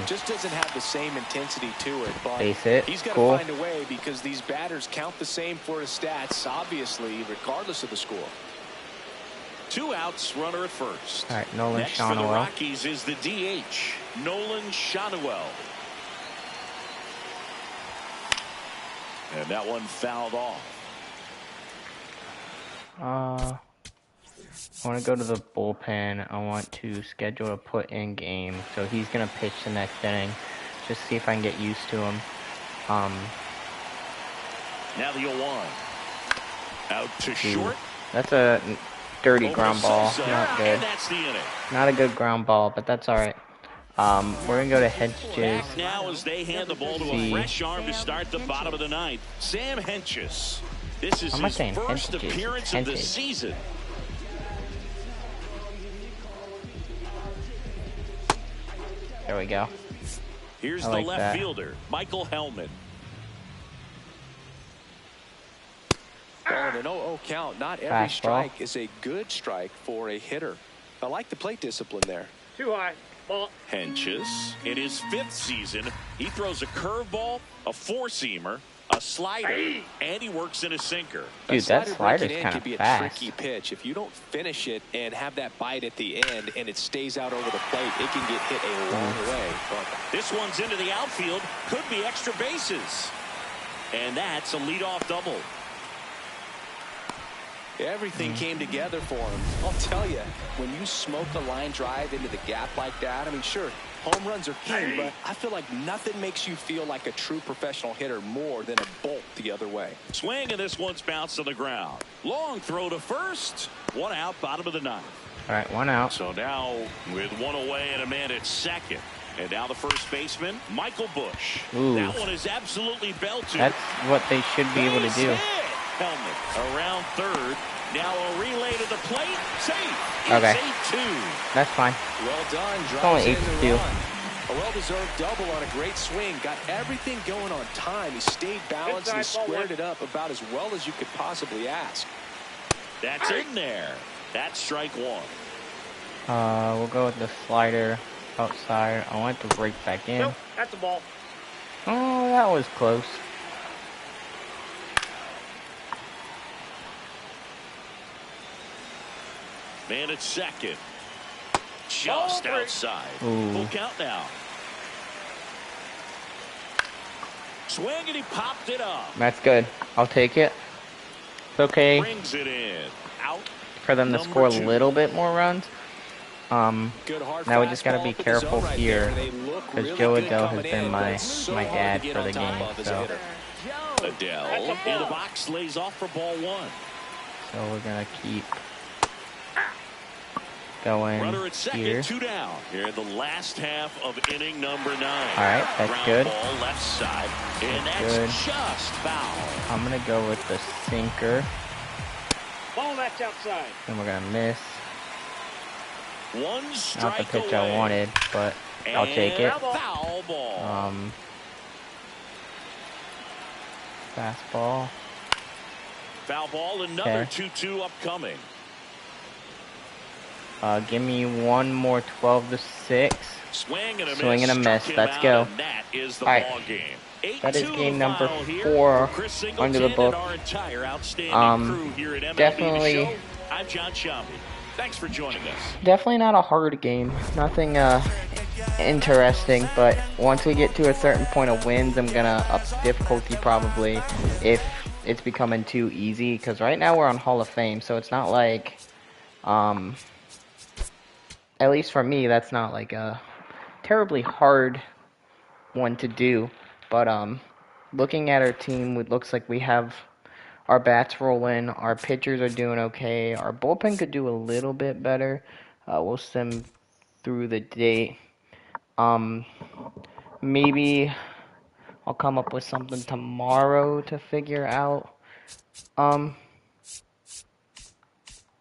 [SPEAKER 1] 8-1.
[SPEAKER 3] Just doesn't have the same intensity to it. But
[SPEAKER 1] Base hit.
[SPEAKER 3] he's got to
[SPEAKER 1] Cool.
[SPEAKER 3] find a way because these batters count the same for his stats, obviously, regardless of the score.
[SPEAKER 2] 2 outs, runner at first.
[SPEAKER 1] All right, Nolan
[SPEAKER 2] Next for the
[SPEAKER 1] Shawnuel.
[SPEAKER 2] Rockies is the DH, Nolan Shawnuel. And that one fouled off.
[SPEAKER 1] I want to go to the bullpen. I want to schedule a put-in game. So he's going to pitch the next inning. Just see if I can get used to him.
[SPEAKER 2] Now the 0-1. Out to short.
[SPEAKER 1] That's a dirty ground ball.
[SPEAKER 2] Sosa,
[SPEAKER 1] Not good.
[SPEAKER 2] And that's the inning.
[SPEAKER 1] Not a good ground ball, but that's all right. We're going to go to Hedges.
[SPEAKER 2] Back now as they hand the ball to a fresh arm to start the bottom of the ninth. Sam Hentges. This is
[SPEAKER 1] How am I
[SPEAKER 2] his
[SPEAKER 1] saying
[SPEAKER 2] first
[SPEAKER 1] Hentges?
[SPEAKER 2] appearance of the
[SPEAKER 1] Hentges.
[SPEAKER 2] season.
[SPEAKER 1] There we go.
[SPEAKER 2] Here's
[SPEAKER 1] I
[SPEAKER 2] the
[SPEAKER 1] like
[SPEAKER 2] left
[SPEAKER 1] that.
[SPEAKER 2] fielder, Michael Hellman.
[SPEAKER 3] Well, in an 0-0 count, not every
[SPEAKER 1] Fastball.
[SPEAKER 3] strike is a good strike for a hitter. I like the plate discipline there.
[SPEAKER 4] Too high. Ball.
[SPEAKER 2] Hentges, in his 5th season, he throws a curveball, a 4-seamer, a slider, and he works in a sinker.
[SPEAKER 1] Dude, that slider's
[SPEAKER 3] breaking in
[SPEAKER 1] kind
[SPEAKER 3] can
[SPEAKER 1] of
[SPEAKER 3] be a
[SPEAKER 1] fast.
[SPEAKER 3] tricky pitch. If you don't finish it and have that bite at the end and it stays out over the plate, it can get hit a long way. But
[SPEAKER 2] This one's into the outfield, could be extra bases. And that's a leadoff double.
[SPEAKER 3] everything came together for him. I'll tell you, when you smoke a line drive into the gap like that, I mean, sure, home runs are king, but I feel like nothing makes you feel like a true professional hitter more than a bolt the other way.
[SPEAKER 2] Swing, and this one's bounced to the ground. Long throw to first. 1 out, bottom of the ninth.
[SPEAKER 1] All right, 1 out.
[SPEAKER 2] So now with 1 away and a man at second. And now the first baseman, Michael Bush.
[SPEAKER 1] Ooh.
[SPEAKER 2] That one is absolutely belted.
[SPEAKER 1] That's what they should be able to do.
[SPEAKER 2] Helmet around third. Now a relay to the plate. Safe.
[SPEAKER 1] Okay.
[SPEAKER 2] It's 8-2.
[SPEAKER 1] That's fine.
[SPEAKER 3] Well done.
[SPEAKER 1] It's only
[SPEAKER 3] Drives in the
[SPEAKER 1] 8-2.
[SPEAKER 3] run. A well-deserved double on a great swing. Got everything going on time. He stayed balanced and
[SPEAKER 4] Inside, ball
[SPEAKER 3] squared
[SPEAKER 4] one.
[SPEAKER 3] it up about as well as you could possibly ask.
[SPEAKER 2] That's in there. That's strike 1.
[SPEAKER 1] We'll go with the slider outside. I want it to break back in.
[SPEAKER 4] Nope, that's a ball.
[SPEAKER 1] Oh, that was close.
[SPEAKER 2] Man at second. Just outside.
[SPEAKER 1] Ooh.
[SPEAKER 2] Full count now. Swing and he popped it up.
[SPEAKER 1] That's good. I'll take it. It's okay
[SPEAKER 2] Brings it in. Out.
[SPEAKER 1] for them to score a little bit more runs.
[SPEAKER 3] Good hard
[SPEAKER 1] Now we just gotta
[SPEAKER 3] fastball
[SPEAKER 1] be
[SPEAKER 3] up in the zone
[SPEAKER 1] careful
[SPEAKER 3] right
[SPEAKER 1] here,
[SPEAKER 3] there. They look
[SPEAKER 1] because
[SPEAKER 3] really
[SPEAKER 1] Joe
[SPEAKER 3] good
[SPEAKER 1] Adele has
[SPEAKER 3] coming
[SPEAKER 1] been
[SPEAKER 3] in, but
[SPEAKER 1] my
[SPEAKER 3] it's so
[SPEAKER 1] my
[SPEAKER 3] hard
[SPEAKER 1] dad
[SPEAKER 3] to get
[SPEAKER 1] for
[SPEAKER 3] on
[SPEAKER 1] the
[SPEAKER 3] top
[SPEAKER 1] game,
[SPEAKER 3] of as a
[SPEAKER 1] so
[SPEAKER 3] hitter.
[SPEAKER 2] Adele in the box, lays off for ball one.
[SPEAKER 1] we're gonna keep going
[SPEAKER 2] Runner at second,
[SPEAKER 1] here.
[SPEAKER 2] 2 down. Here in the last half of inning number 9.
[SPEAKER 1] All right, that's
[SPEAKER 2] Ground
[SPEAKER 1] good.
[SPEAKER 2] ball left side, and that's
[SPEAKER 1] good.
[SPEAKER 2] just foul.
[SPEAKER 1] I'm gonna go with the sinker,
[SPEAKER 4] Ball, that's outside.
[SPEAKER 1] and we're gonna miss.
[SPEAKER 2] One
[SPEAKER 1] Not the
[SPEAKER 2] strike
[SPEAKER 1] pitch
[SPEAKER 2] away.
[SPEAKER 1] I wanted, but I'll take it.
[SPEAKER 2] And foul ball.
[SPEAKER 1] Fastball.
[SPEAKER 2] Foul ball, another
[SPEAKER 1] Okay.
[SPEAKER 2] 2-2 upcoming.
[SPEAKER 1] Give me one more 12-6.
[SPEAKER 2] Swing and a
[SPEAKER 1] Swing
[SPEAKER 2] miss.
[SPEAKER 1] and a miss.
[SPEAKER 2] Struck him
[SPEAKER 1] Let's
[SPEAKER 2] out,
[SPEAKER 1] go.
[SPEAKER 2] and that is the
[SPEAKER 1] All right.
[SPEAKER 2] ball game.
[SPEAKER 1] That is
[SPEAKER 2] 8-2
[SPEAKER 1] game
[SPEAKER 2] the
[SPEAKER 1] number
[SPEAKER 2] final here
[SPEAKER 1] 4
[SPEAKER 2] for Chris
[SPEAKER 1] under the
[SPEAKER 2] Singleton
[SPEAKER 1] book.
[SPEAKER 2] and our entire outstanding crew here at MLB
[SPEAKER 1] Definitely.
[SPEAKER 2] The Show. I'm John Shambi. Thanks for joining us.
[SPEAKER 1] Definitely not a hard game. Nothing interesting, but once we get to a certain point of wins, I'm gonna up the difficulty probably if it's becoming too easy, because right now we're on Hall of Fame, so it's not like at least for me, that's not like a terribly hard one to do. But looking at our team, it looks like we have our bats rolling, our pitchers are doing okay, our bullpen could do a little bit better. We'll sim through the day. Maybe I'll come up with something tomorrow to figure out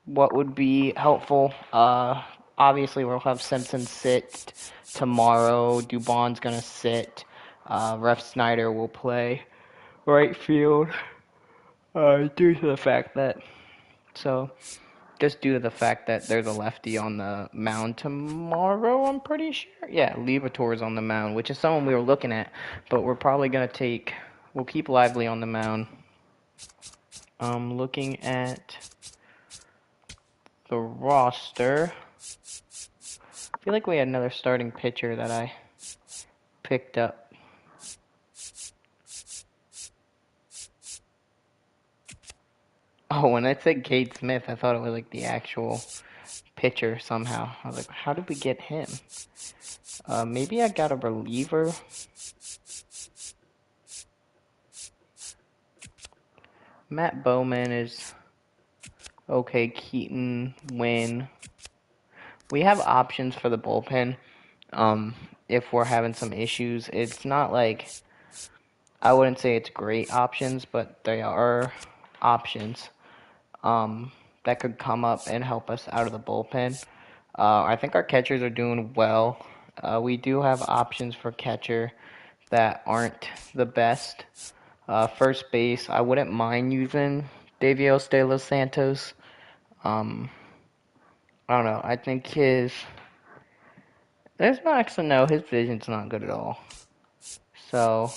[SPEAKER 1] what would be helpful. Obviously, we'll have Simpson sit tomorrow. Dubon's gonna sit. Ref Snyder will play right field. Due to the fact that there's a lefty on the mound tomorrow, I'm pretty sure. Yeah, Levator's on the mound, which is someone we were looking at, but we're probably gonna we'll keep Lively on the mound. Looking at the roster, I feel like we had another starting pitcher that I picked up. Oh, when I said Cade Smith, I thought it was like the actual pitcher somehow. I was like, how did we get him? Maybe I got a reliever. Matt Bowman is okay. Keaton, Wynn. We have options for the bullpen. If we're having some issues, it's not like, I wouldn't say it's great options, but they are options that could come up and help us out of the bullpen. I think our catchers are doing well. We do have options for catcher that aren't the best. First base, I wouldn't mind using Davios de los Santos. I don't know. I think there's no actually no, his vision's not good at all. So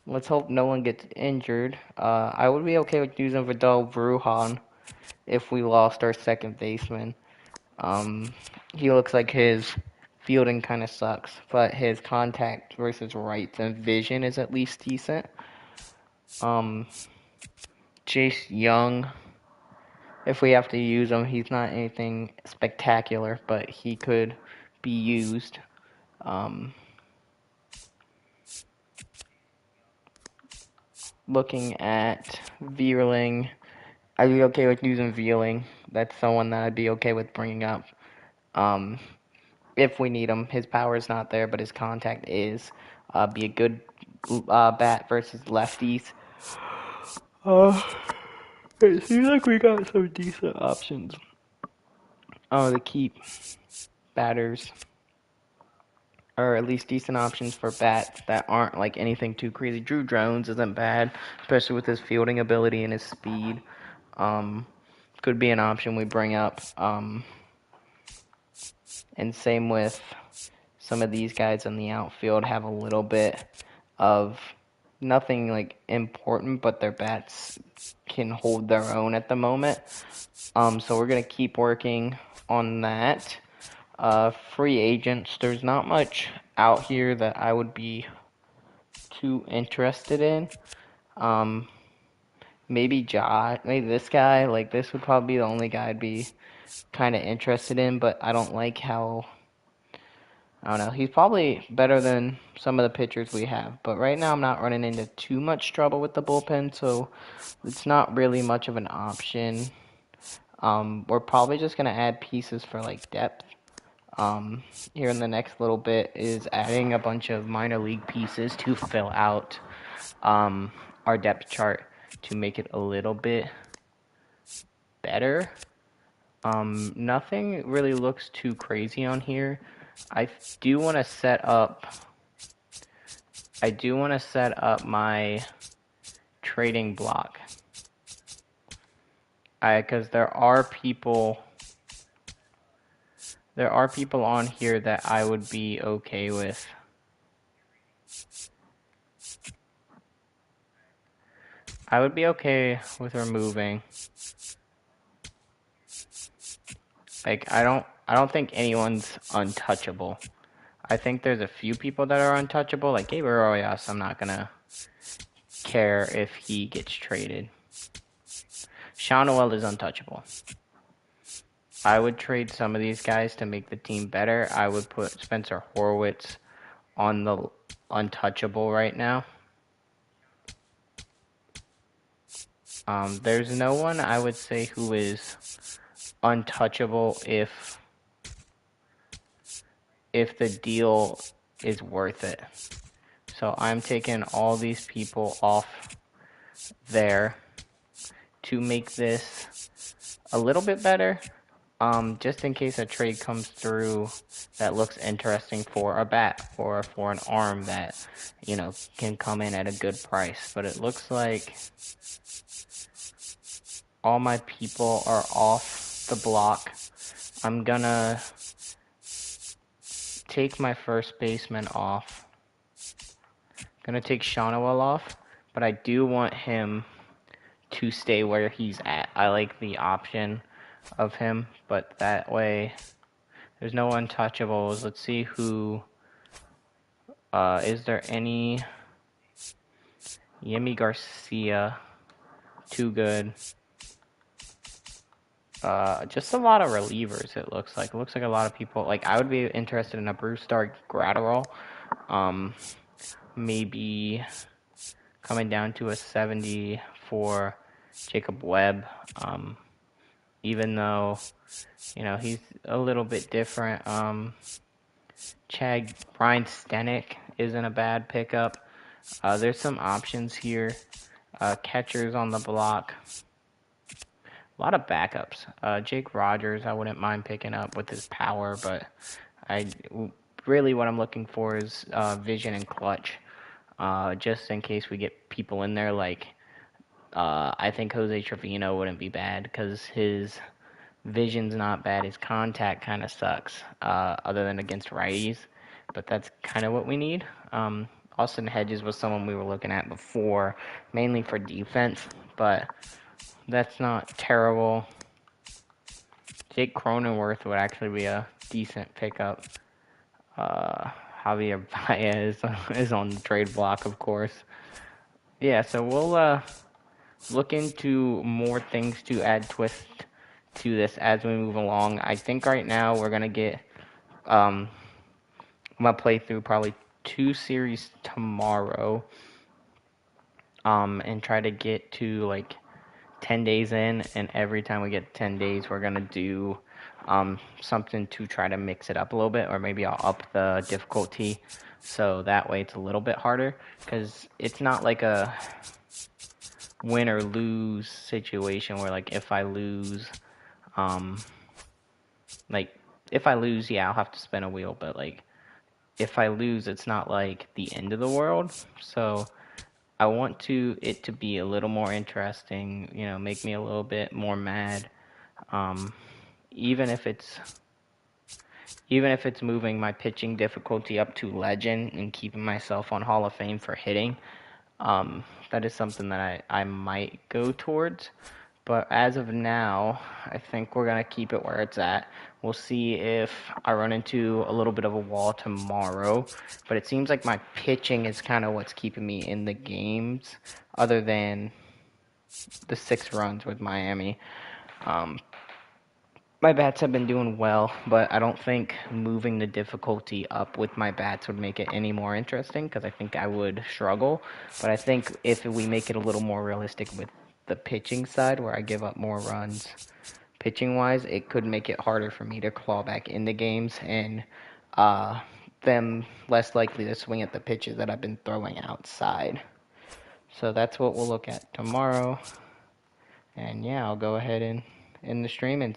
[SPEAKER 1] let's hope no one gets injured. I would be okay with using Vidal Brujan if we lost our second baseman. He looks like his fielding kind of sucks, but his contact versus rights and vision is at least decent. Chase Young, if we have to use him, he's not anything spectacular, but he could be used. Looking at Vierling, I'd be okay with using Vierling. That's someone that I'd be okay with bringing up. If we need him, his power is not there, but his contact is. Be a good bat versus lefties. It seems like we got some decent options. To keep batters, or at least decent options for bats that aren't like anything too crazy. Drew Jones isn't bad, especially with his fielding ability and his speed. Could be an option we bring up. And same with some of these guys in the outfield have a little bit of nothing like important, but their bats can hold their own at the moment. So we're gonna keep working on that. Free agents. There's not much out here that I would be too interested in. Maybe Josh, maybe this guy. Like, this would probably be the only guy I'd be kind of interested in, but I don't like how, I don't know, he's probably better than some of the pitchers we have, but right now I'm not running into too much trouble with the bullpen, so it's not really much of an option. We're probably just going to add pieces for, like, depth. Here in the next little bit is adding a bunch of minor league pieces to fill out our depth chart to make it a little bit better. Nothing really looks too crazy on here. I do want to set up my trading block. Because there are people on here that I would be okay with. I would be okay with removing. Like, I don't think anyone's untouchable. I think there's a few people that are untouchable, like Gabriel Royas. I'm not gonna care if he gets traded. Sean Noel is untouchable. I would trade some of these guys to make the team better. I would put Spencer Horwitz on the untouchable right now. There's no one I would say who is untouchable if the deal is worth it. So I'm taking all these people off there to make this a little bit better. Just in case a trade comes through that looks interesting for a bat or for an arm that, can come in at a good price. But it looks like all my people are off the block. I'm gonna take my first baseman off. Gonna take Shonowell off, but I do want him to stay where he's at. I like the option of him, but that way there's no untouchables. Let's see who is there any Yemi Garcia, too good. Just a lot of relievers, it looks like. It looks like a lot of people, like, I would be interested in a Bruce Stark Gratterall. Maybe coming down to a 70 for Jacob Webb. Even though, he's a little bit different. Brian Stenik isn't a bad pickup. There's some options here. Catchers on the block. A lot of backups. Jake Rogers, I wouldn't mind picking up with his power, but what I'm looking for is vision and clutch. Just in case we get people in there, like I think Jose Trevino wouldn't be bad because his vision's not bad. His contact kind of sucks, other than against righties, but that's kind of what we need. Austin Hedges was someone we were looking at before, mainly for defense, but that's not terrible. Jake Cronenworth would actually be a decent pickup. Javier Baez is on the trade block, of course. Yeah, so we'll look into more things to add twist to this as we move along. I think right now we're going to get I'm going to play through probably 2 series tomorrow and try to get to like 10 days in, and every time we get 10 days we're going to do something to try to mix it up a little bit, or maybe I'll up the difficulty so that way it's a little bit harder, because it's not like a win or lose situation where, like, if I lose, yeah, I'll have to spin a wheel, but like if I lose, it's not like the end of the world. So I want it to be a little more interesting, make me a little bit more mad. Even if it's moving my pitching difficulty up to legend and keeping myself on Hall of Fame for hitting, that is something that I might go towards. But as of now, I think we're going to keep it where it's at. We'll see if I run into a little bit of a wall tomorrow. But it seems like my pitching is kind of what's keeping me in the games, other than the 6 runs with Miami. My bats have been doing well, but I don't think moving the difficulty up with my bats would make it any more interesting, because I think I would struggle. But I think if we make it a little more realistic with the pitching side, where I give up more runs pitching-wise, it could make it harder for me to claw back into games, and them less likely to swing at the pitches that I've been throwing outside. So that's what we'll look at tomorrow. And yeah, I'll go ahead and end the stream and